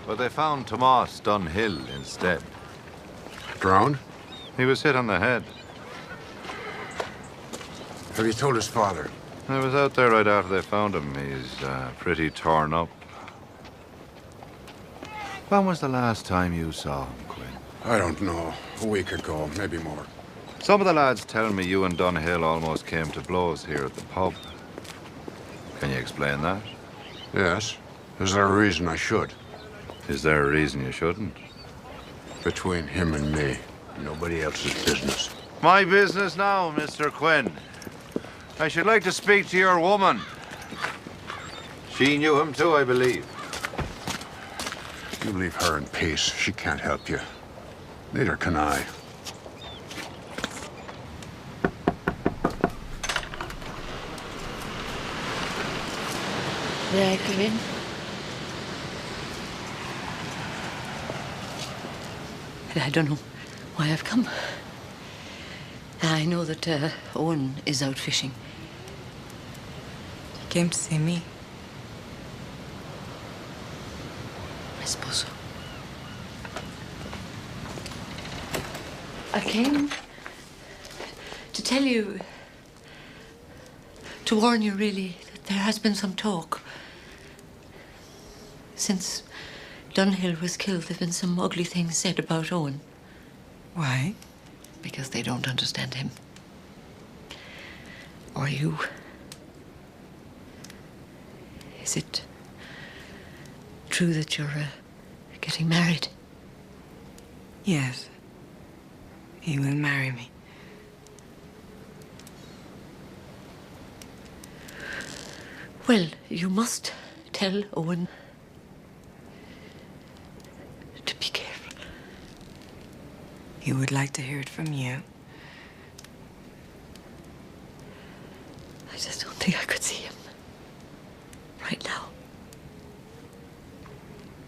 O: But they found Tomas Dunhill instead.
D: Drowned?
O: He was hit on the head.
D: Have you told his father?
O: I was out there right after they found him. He's pretty torn up. When was the last time you saw him, Quinn?
D: I don't know. A week ago, maybe more.
O: Some of the lads tell me you and Dunhill almost came to blows here at the pub. Can you explain that?
D: Yes. Is there a reason I should?
O: Is there a reason you shouldn't?
D: between him and me. Nobody else's business.
O: My business now, Mr. Quinn. I should like to speak to your woman. She knew him too, I believe.
D: You leave her in peace. She can't help you. Neither can I.
H: May I come in? I don't know why I've come. I know that Owen is out fishing.
L: He came to see me.
H: I suppose so. I came to tell you, to warn you really, that there has been some talk. Since Dunhill was killed, there have been some ugly things said about Owen.
L: Why?
H: Because they don't understand him. Or you. Is it true that you're getting married?
L: Yes. He will marry me.
H: Well, you must tell Owen to be careful.
L: He would like to hear it from you.
H: I just don't think I could see him right now.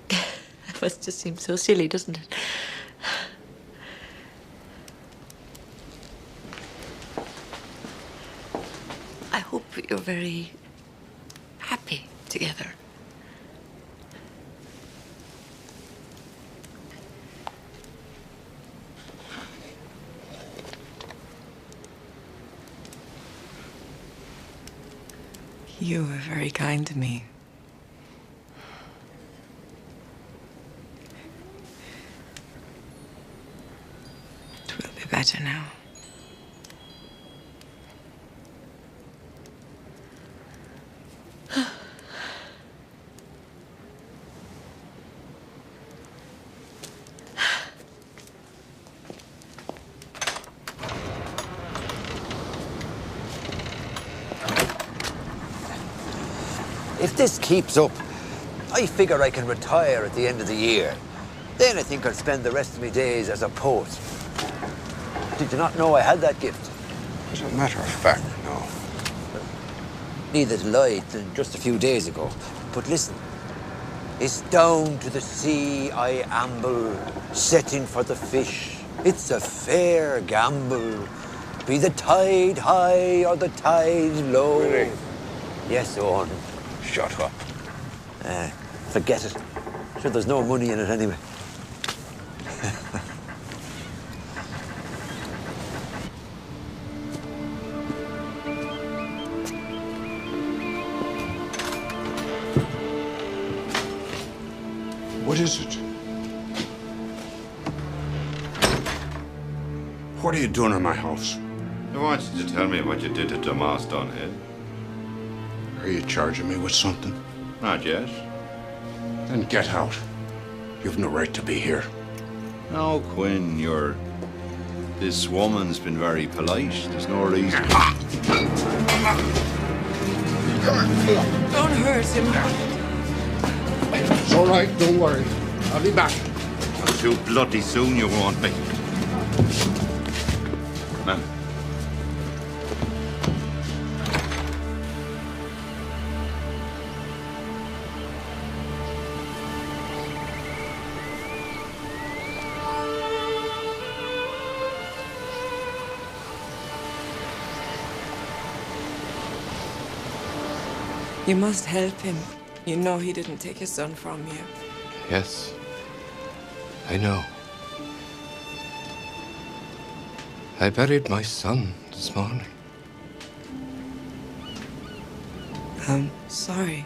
H: It must just seem so silly, doesn't it? I hope you're very happy together.
L: You were very kind to me. It will be better now.
B: If this keeps up, I figure I can retire at the end of the year. Then I think I'll spend the rest of my days as a poet. Did you not know I had that gift?
D: As a matter of fact, no.
B: Neither did I till just a few days ago. But listen, it's down to the sea I amble, setting for the fish. It's a fair gamble. Be the tide high or the tide low.
D: Willie.
B: Yes, Owen.
D: Shut up.
B: Forget it. Sure, there's no money in it anyway.
D: What is it? What are you doing in my house?
O: I want you to tell me what you did to Tomas Dunhill.
D: Are you charging me with something?
O: Not yet.
D: Then get out. You've no right to be here.
O: No, Quinn, this woman's been very polite. There's no reason.
L: Don't hurt him.
D: It's all right, don't worry. I'll be back.
O: Not too bloody soon, you won't be. Man.
L: You must help him. You know he didn't take his son from you.
A: Yes, I know. I buried my son this morning.
L: I'm sorry.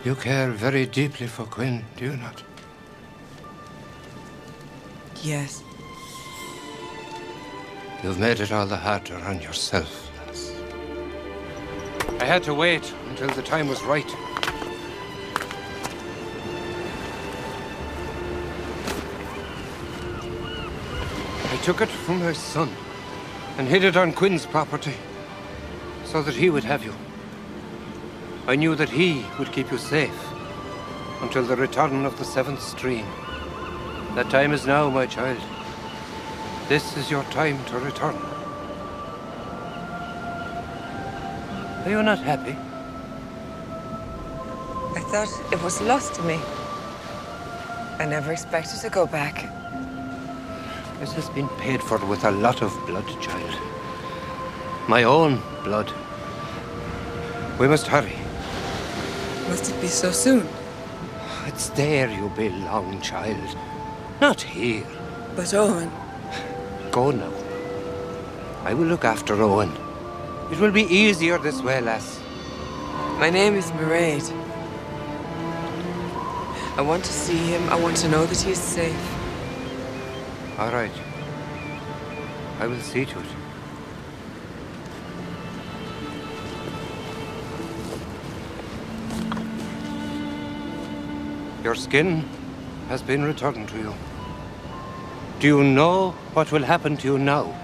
A: You care very deeply for Quinn, do you not?
L: Yes.
A: You've made it all the harder on yourself,
I: I had to wait until the time was right. I took it from my son and hid it on Quinn's property so that he would have you. I knew that he would keep you safe until the return of the seventh stream. That time is now, my child. This is your time to return. Are you not happy?
L: I thought it was lost to me. I never expected to go back.
I: This has been paid for with a lot of blood, child. My own blood. We must hurry.
L: Must it be so soon?
I: It's there you belong, child. Not here.
L: But Owen...
I: Go now. I will look after Owen. It will be easier this way, lass.
L: My name is Mairead. I want to see him. I want to know that he is safe.
I: All right. I will see to it. Your skin has been returned to you. Do you know what will happen to you now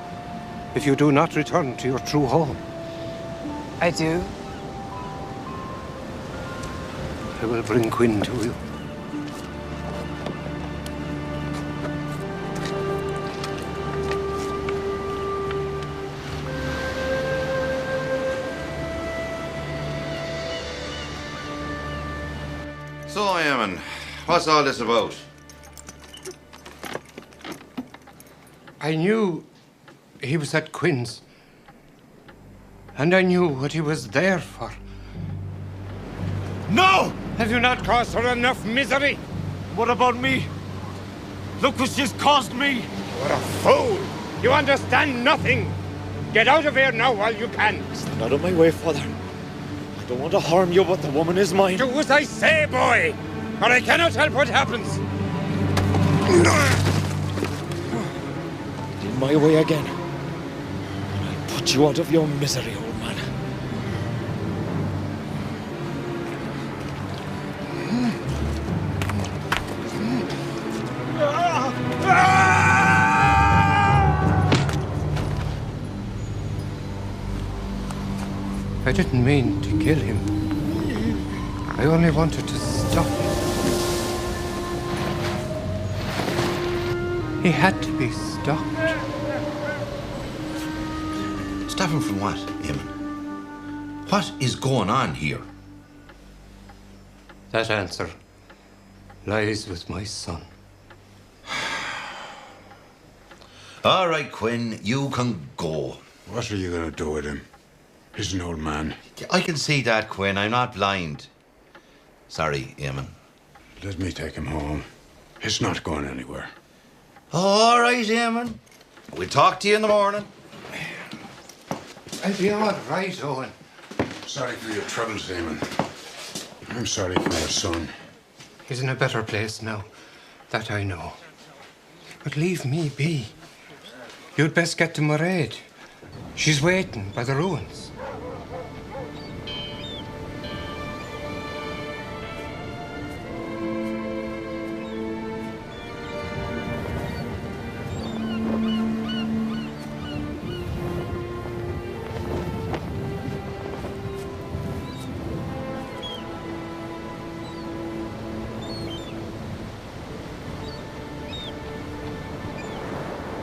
I: if you do not return to your true home?
L: I do.
I: I will bring Quinn to you.
O: So, Eamon, what's all this about?
I: I knew he was at Quinn's. And I knew what he was there for.
N: No!
I: Have you not caused her enough misery?
N: What about me? Look what she's caused me!
I: You're a fool! You understand nothing! Get out of here now while you can!
E: Stand out of my way, Father. I don't want to harm you, but the woman is mine.
I: Do as I say, boy! Or I cannot help what happens!
E: In my way again. And I'll put you out of your misery, old man.
I: I didn't mean to kill him. I only wanted to stop him. He had to be stopped.
P: Stop him from what, Eamon? What is going on here?
I: That answer lies with my son.
P: All right, Quinn, you can go.
D: What are you going to do with him? He's an old man.
P: I can see that, Quinn. I'm not blind. Sorry, Eamon.
D: Let me take him home. He's not going anywhere.
P: All right, Eamon. We'll talk to you in the morning.
I: I'll be all right, Owen.
D: Sorry for your troubles, Eamon. I'm sorry for your son.
I: He's in a better place now. That I know. But leave me be. You'd best get to Mairead. She's waiting by the ruins.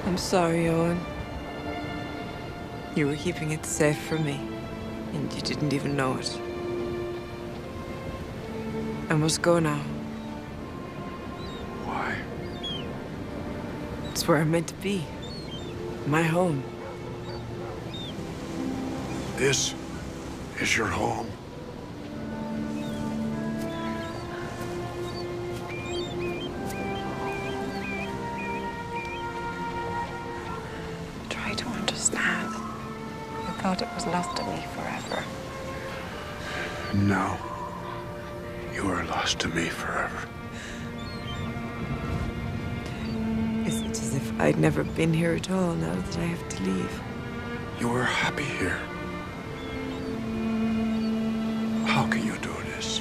L: I'm sorry, Owen. You were keeping it safe for me, and you didn't even know it. I must go now.
D: Why?
L: It's where I'm meant to be. My home.
D: This is your home?
L: Try to understand. I thought it was lost to me forever.
D: No. You are lost to me forever.
L: Is it as if I'd never been here at all now that I have to leave?
D: You were happy here.
N: How can you do this?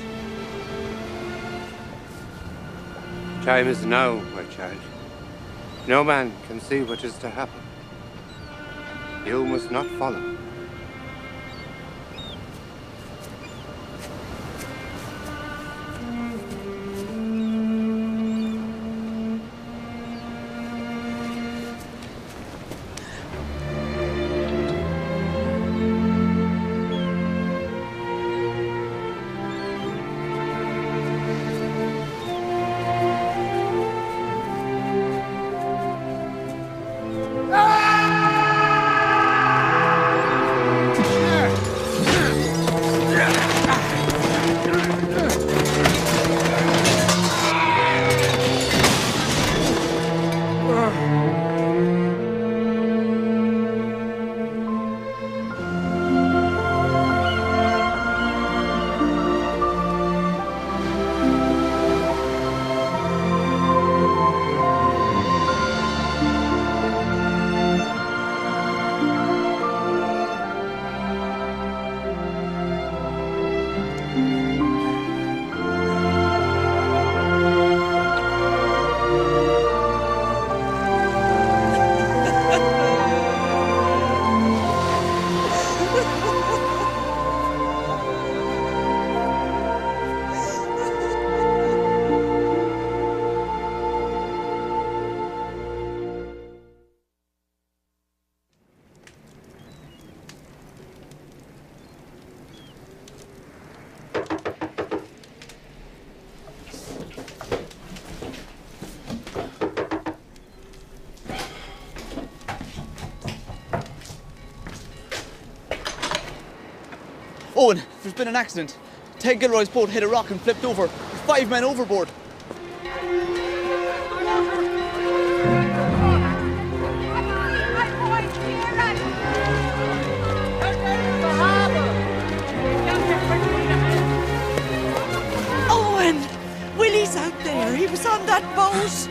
I: Time is now, my child. No man can see what is to happen. You must not follow.
Q: Owen, there's been an accident. Ted Gilroy's boat hit a rock and flipped over. 5 men overboard.
R: Owen! Willie's out there. He was on that boat.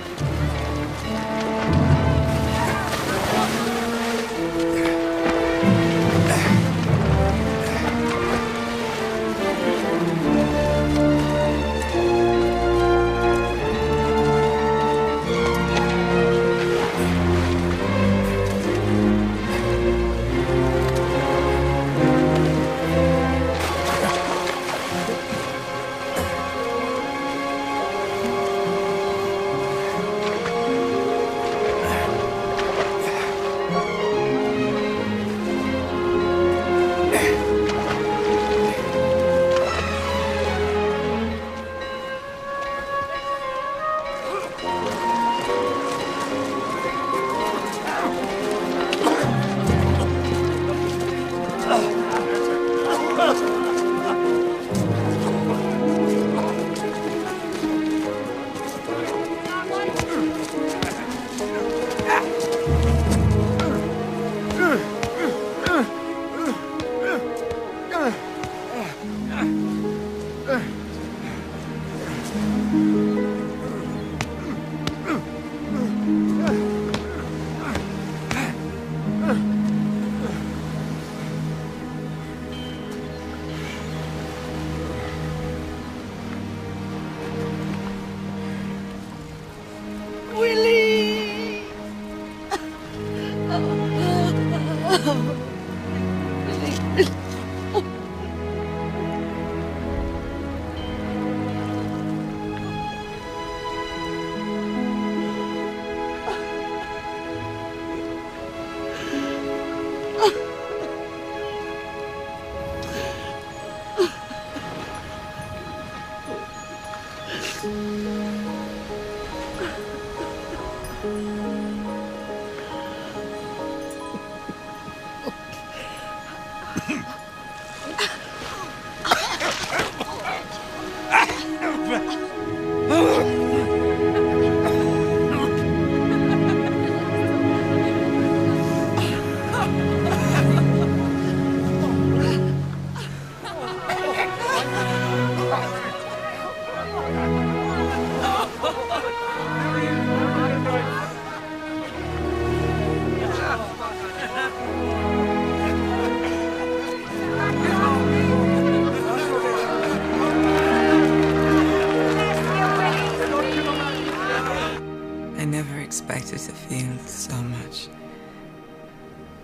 L: much.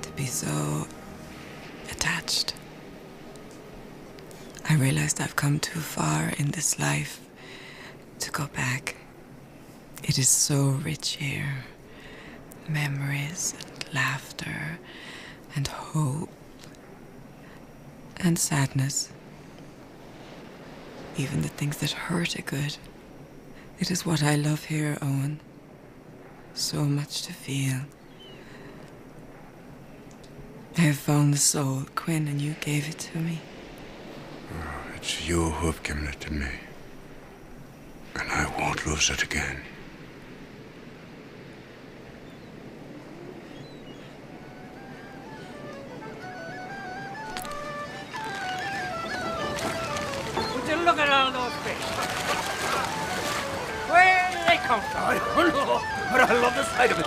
L: To be so attached. I realized I've come too far in this life to go back. It is so rich here. Memories and laughter and hope and sadness. Even the things that hurt are good. It is what I love here, Owen. So much to feel. I have found the soul, Quinn, and you gave it to me.
D: Oh, it's you who have given it to me. And I won't lose it again.
G: Would you look at all those fish? Where do they come from? I don't know, but I love the sight of it.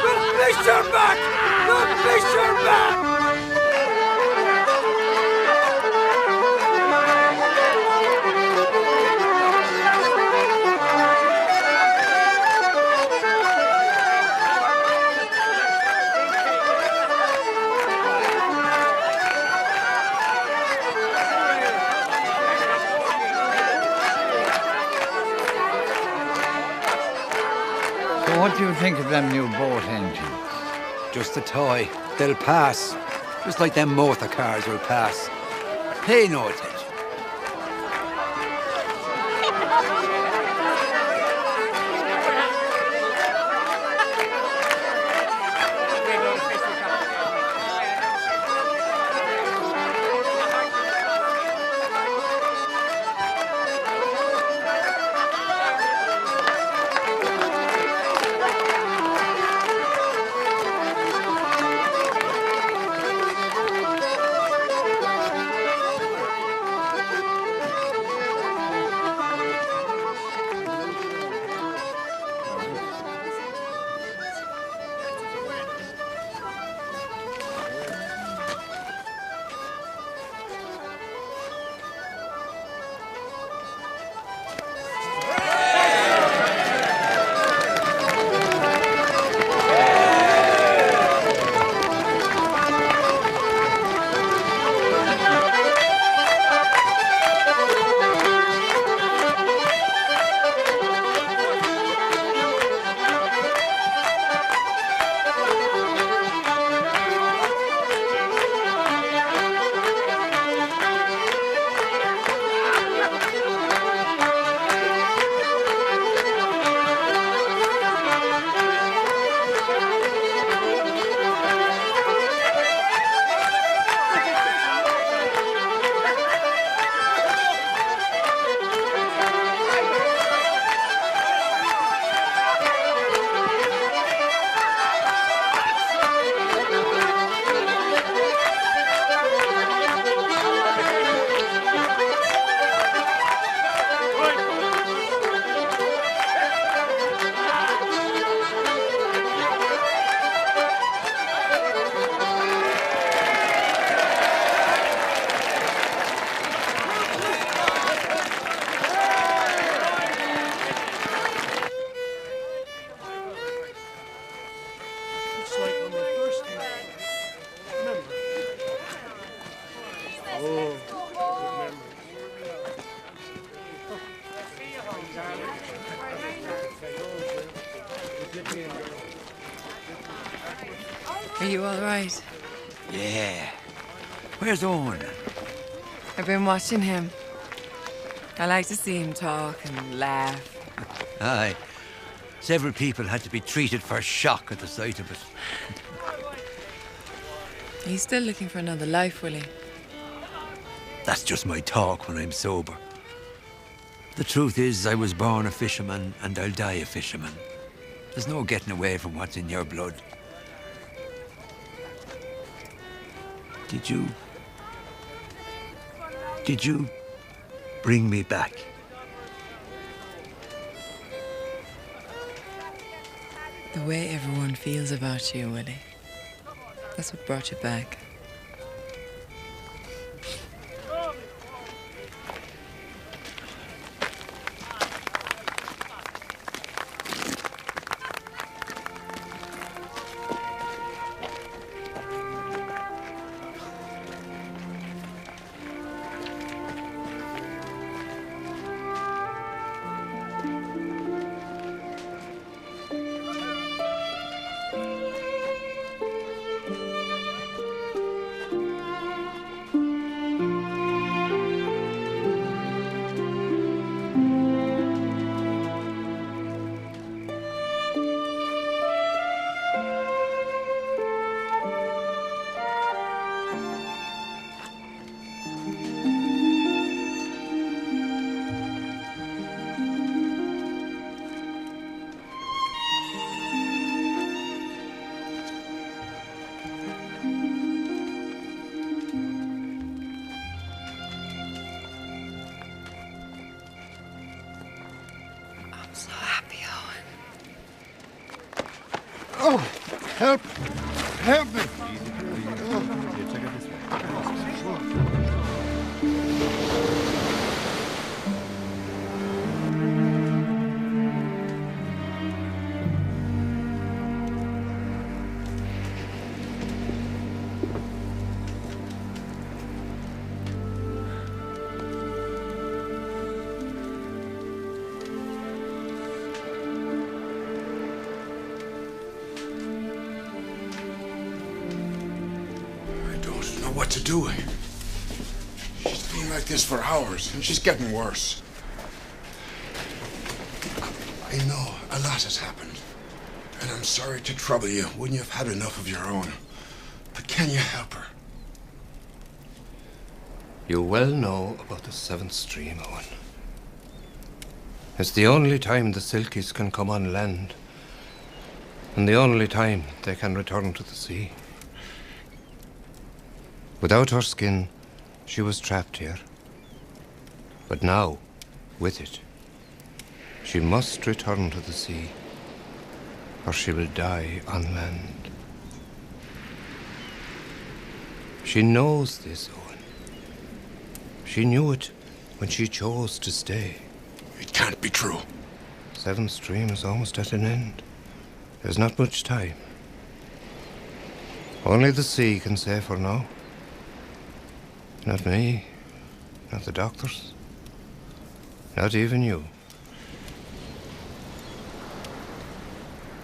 G: The fish are back! The fish are back!
C: What do you think of them new boat engines?
B: Just a toy. They'll pass. Just like them motor cars will pass. Pay no attention.
L: Are you all right?
B: Yeah. Where's Owen?
L: I've been watching him. I like to see him talk and laugh.
B: Aye. Several people had to be treated for shock at the sight of it.
L: He's still looking for another life, will he?
B: That's just my talk when I'm sober. The truth is, I was born a fisherman and I'll die a fisherman. There's no getting away from what's in your blood. Did you bring me back?
L: The way everyone feels about you, Willie. That's what brought you back.
R: I'm so happy, Owen.
D: Oh, help! Help me! What to do? She's been like this for hours, and she's getting worse. I know a lot has happened, and I'm sorry to trouble you when you've had enough of your own. But can you help her?
A: You well know about the seventh stream, Owen. It's the only time the Silkies can come on land, and the only time they can return to the sea. Without her skin, she was trapped here. But now, with it, she must return to the sea, or she will die on land. She knows this, Owen. She knew it when she chose to stay.
D: It can't be true.
A: Seventh Stream is almost at an end. There's not much time. Only the sea can save her now. Not me, not the doctors, not even you.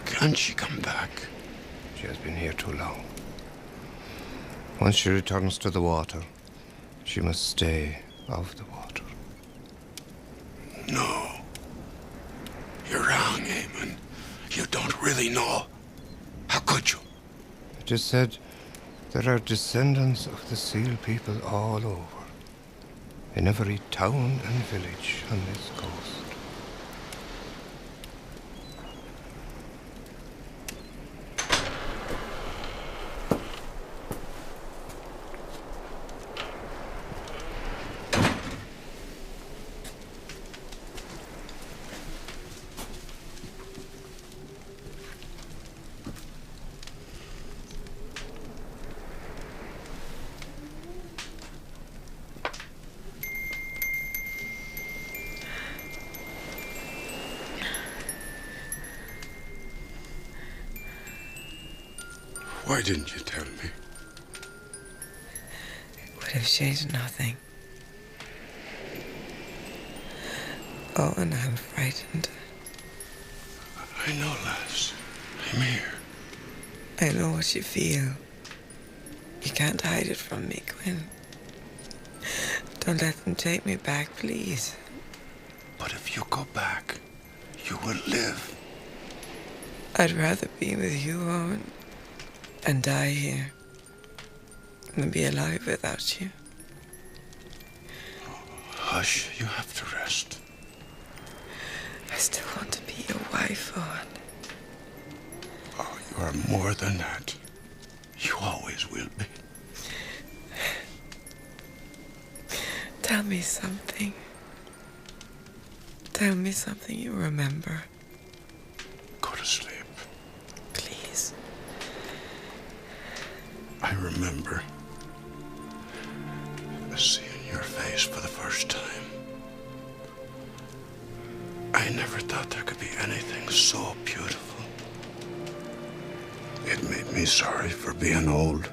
D: Can't she come back?
A: She has been here too long. Once she returns to the water, she must stay of the water.
D: No. You're wrong, Eamon. You don't really know. How could you?
A: I just said there are descendants of the Seal people all over, in every town and village on this coast.
D: Why didn't you tell me?
L: It would have changed nothing. Oh, and I'm frightened.
D: I know, lass. I'm here.
L: I know what you feel. You can't hide it from me, Quinn. Don't let them take me back, please.
D: But if you go back, you will live.
L: I'd rather be with you, Owen, and die here than be alive without you.
D: Hush, you have to rest.
L: I still want to be your wife, Owen.
D: Oh, you are more than that. You always will be.
L: Tell me something. Tell me something you remember.
D: Go to sleep.
L: Please.
D: I remember seeing your face for the first time. I never thought there could be anything so beautiful. It made me sorry for being old.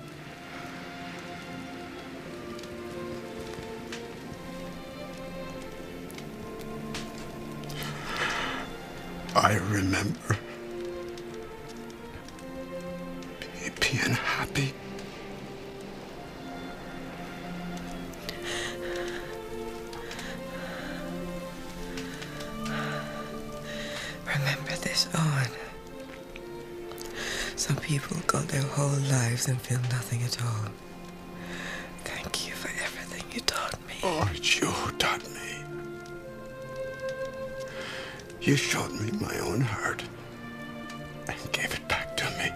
D: I remember being happy.
L: Remember this, Owen. Some people go their whole lives and feel nothing at all. Thank you for everything you taught me.
D: Oh, it's you who taught me. You showed me my own heart and gave it back to me.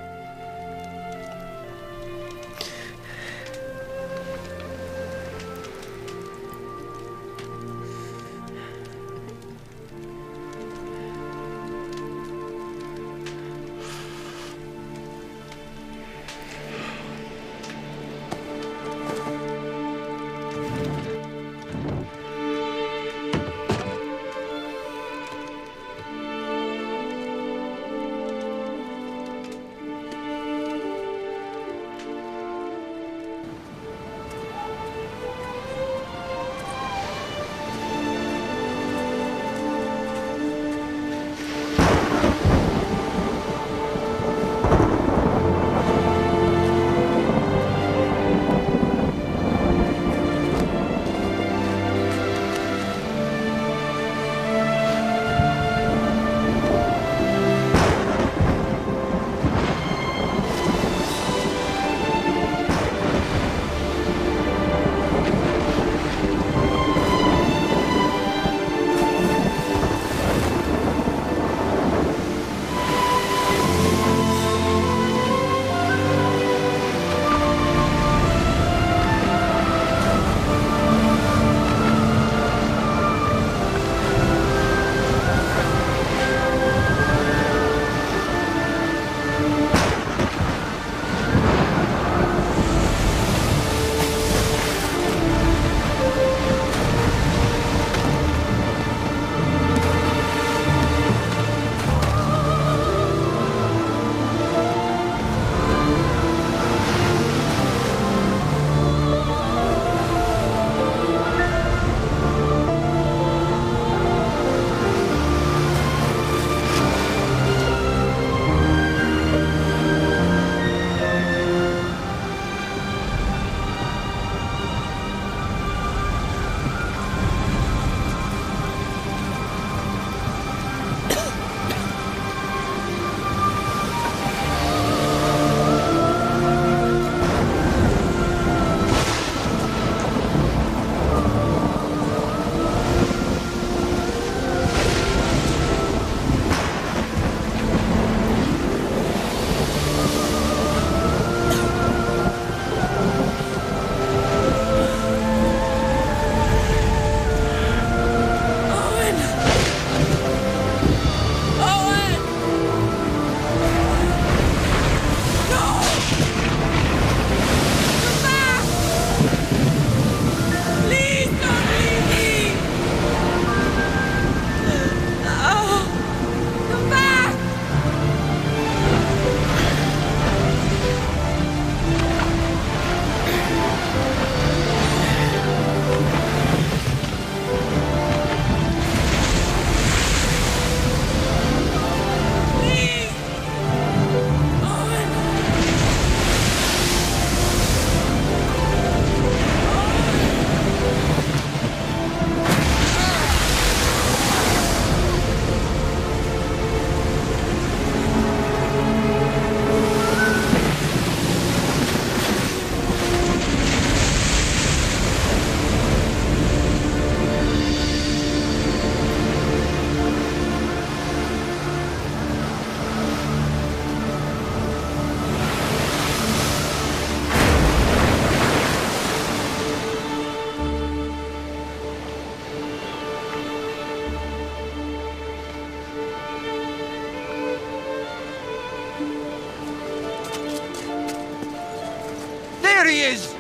C: he is!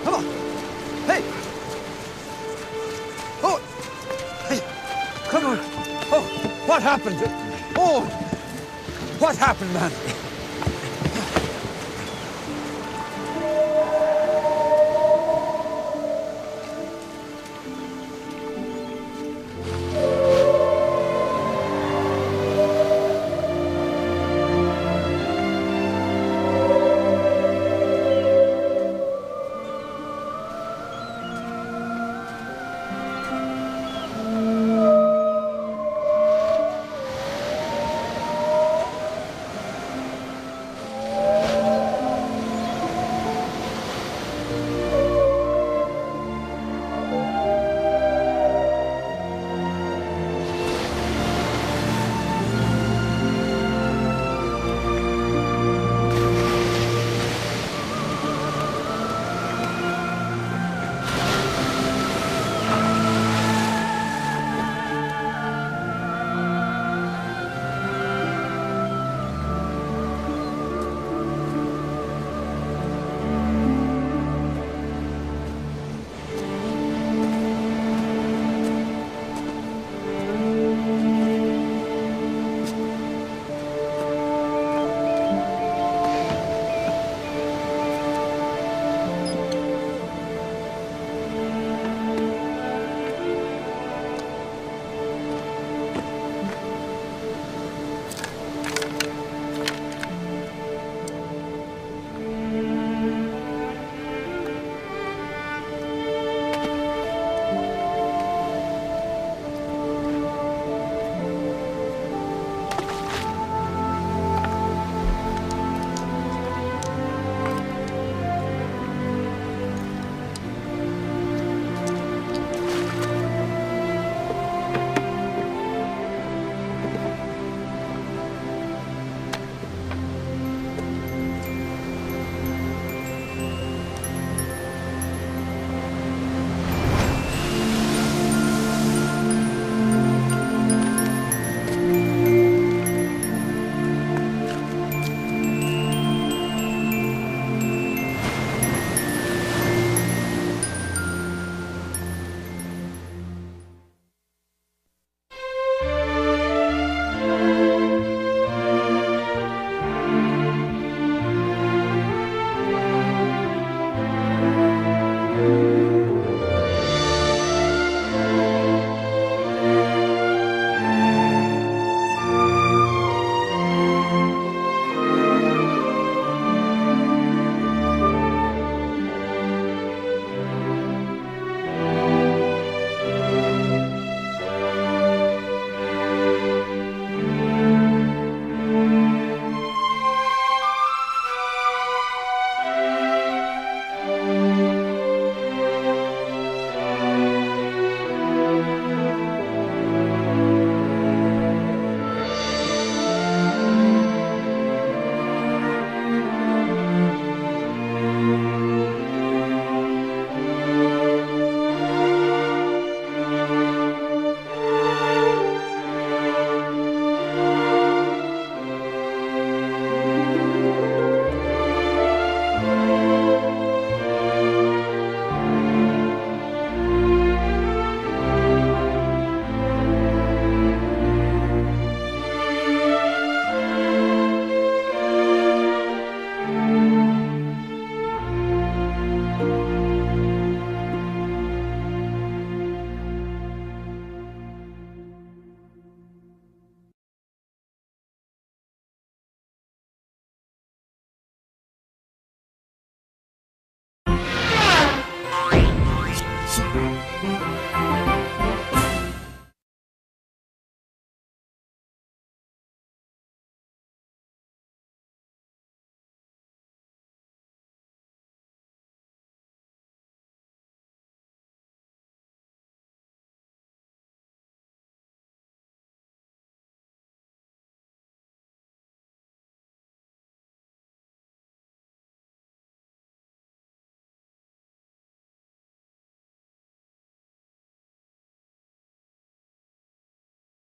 B: Come on. Hey! Oh! Hey! Come on! Oh! What happened? Oh! What happened, man?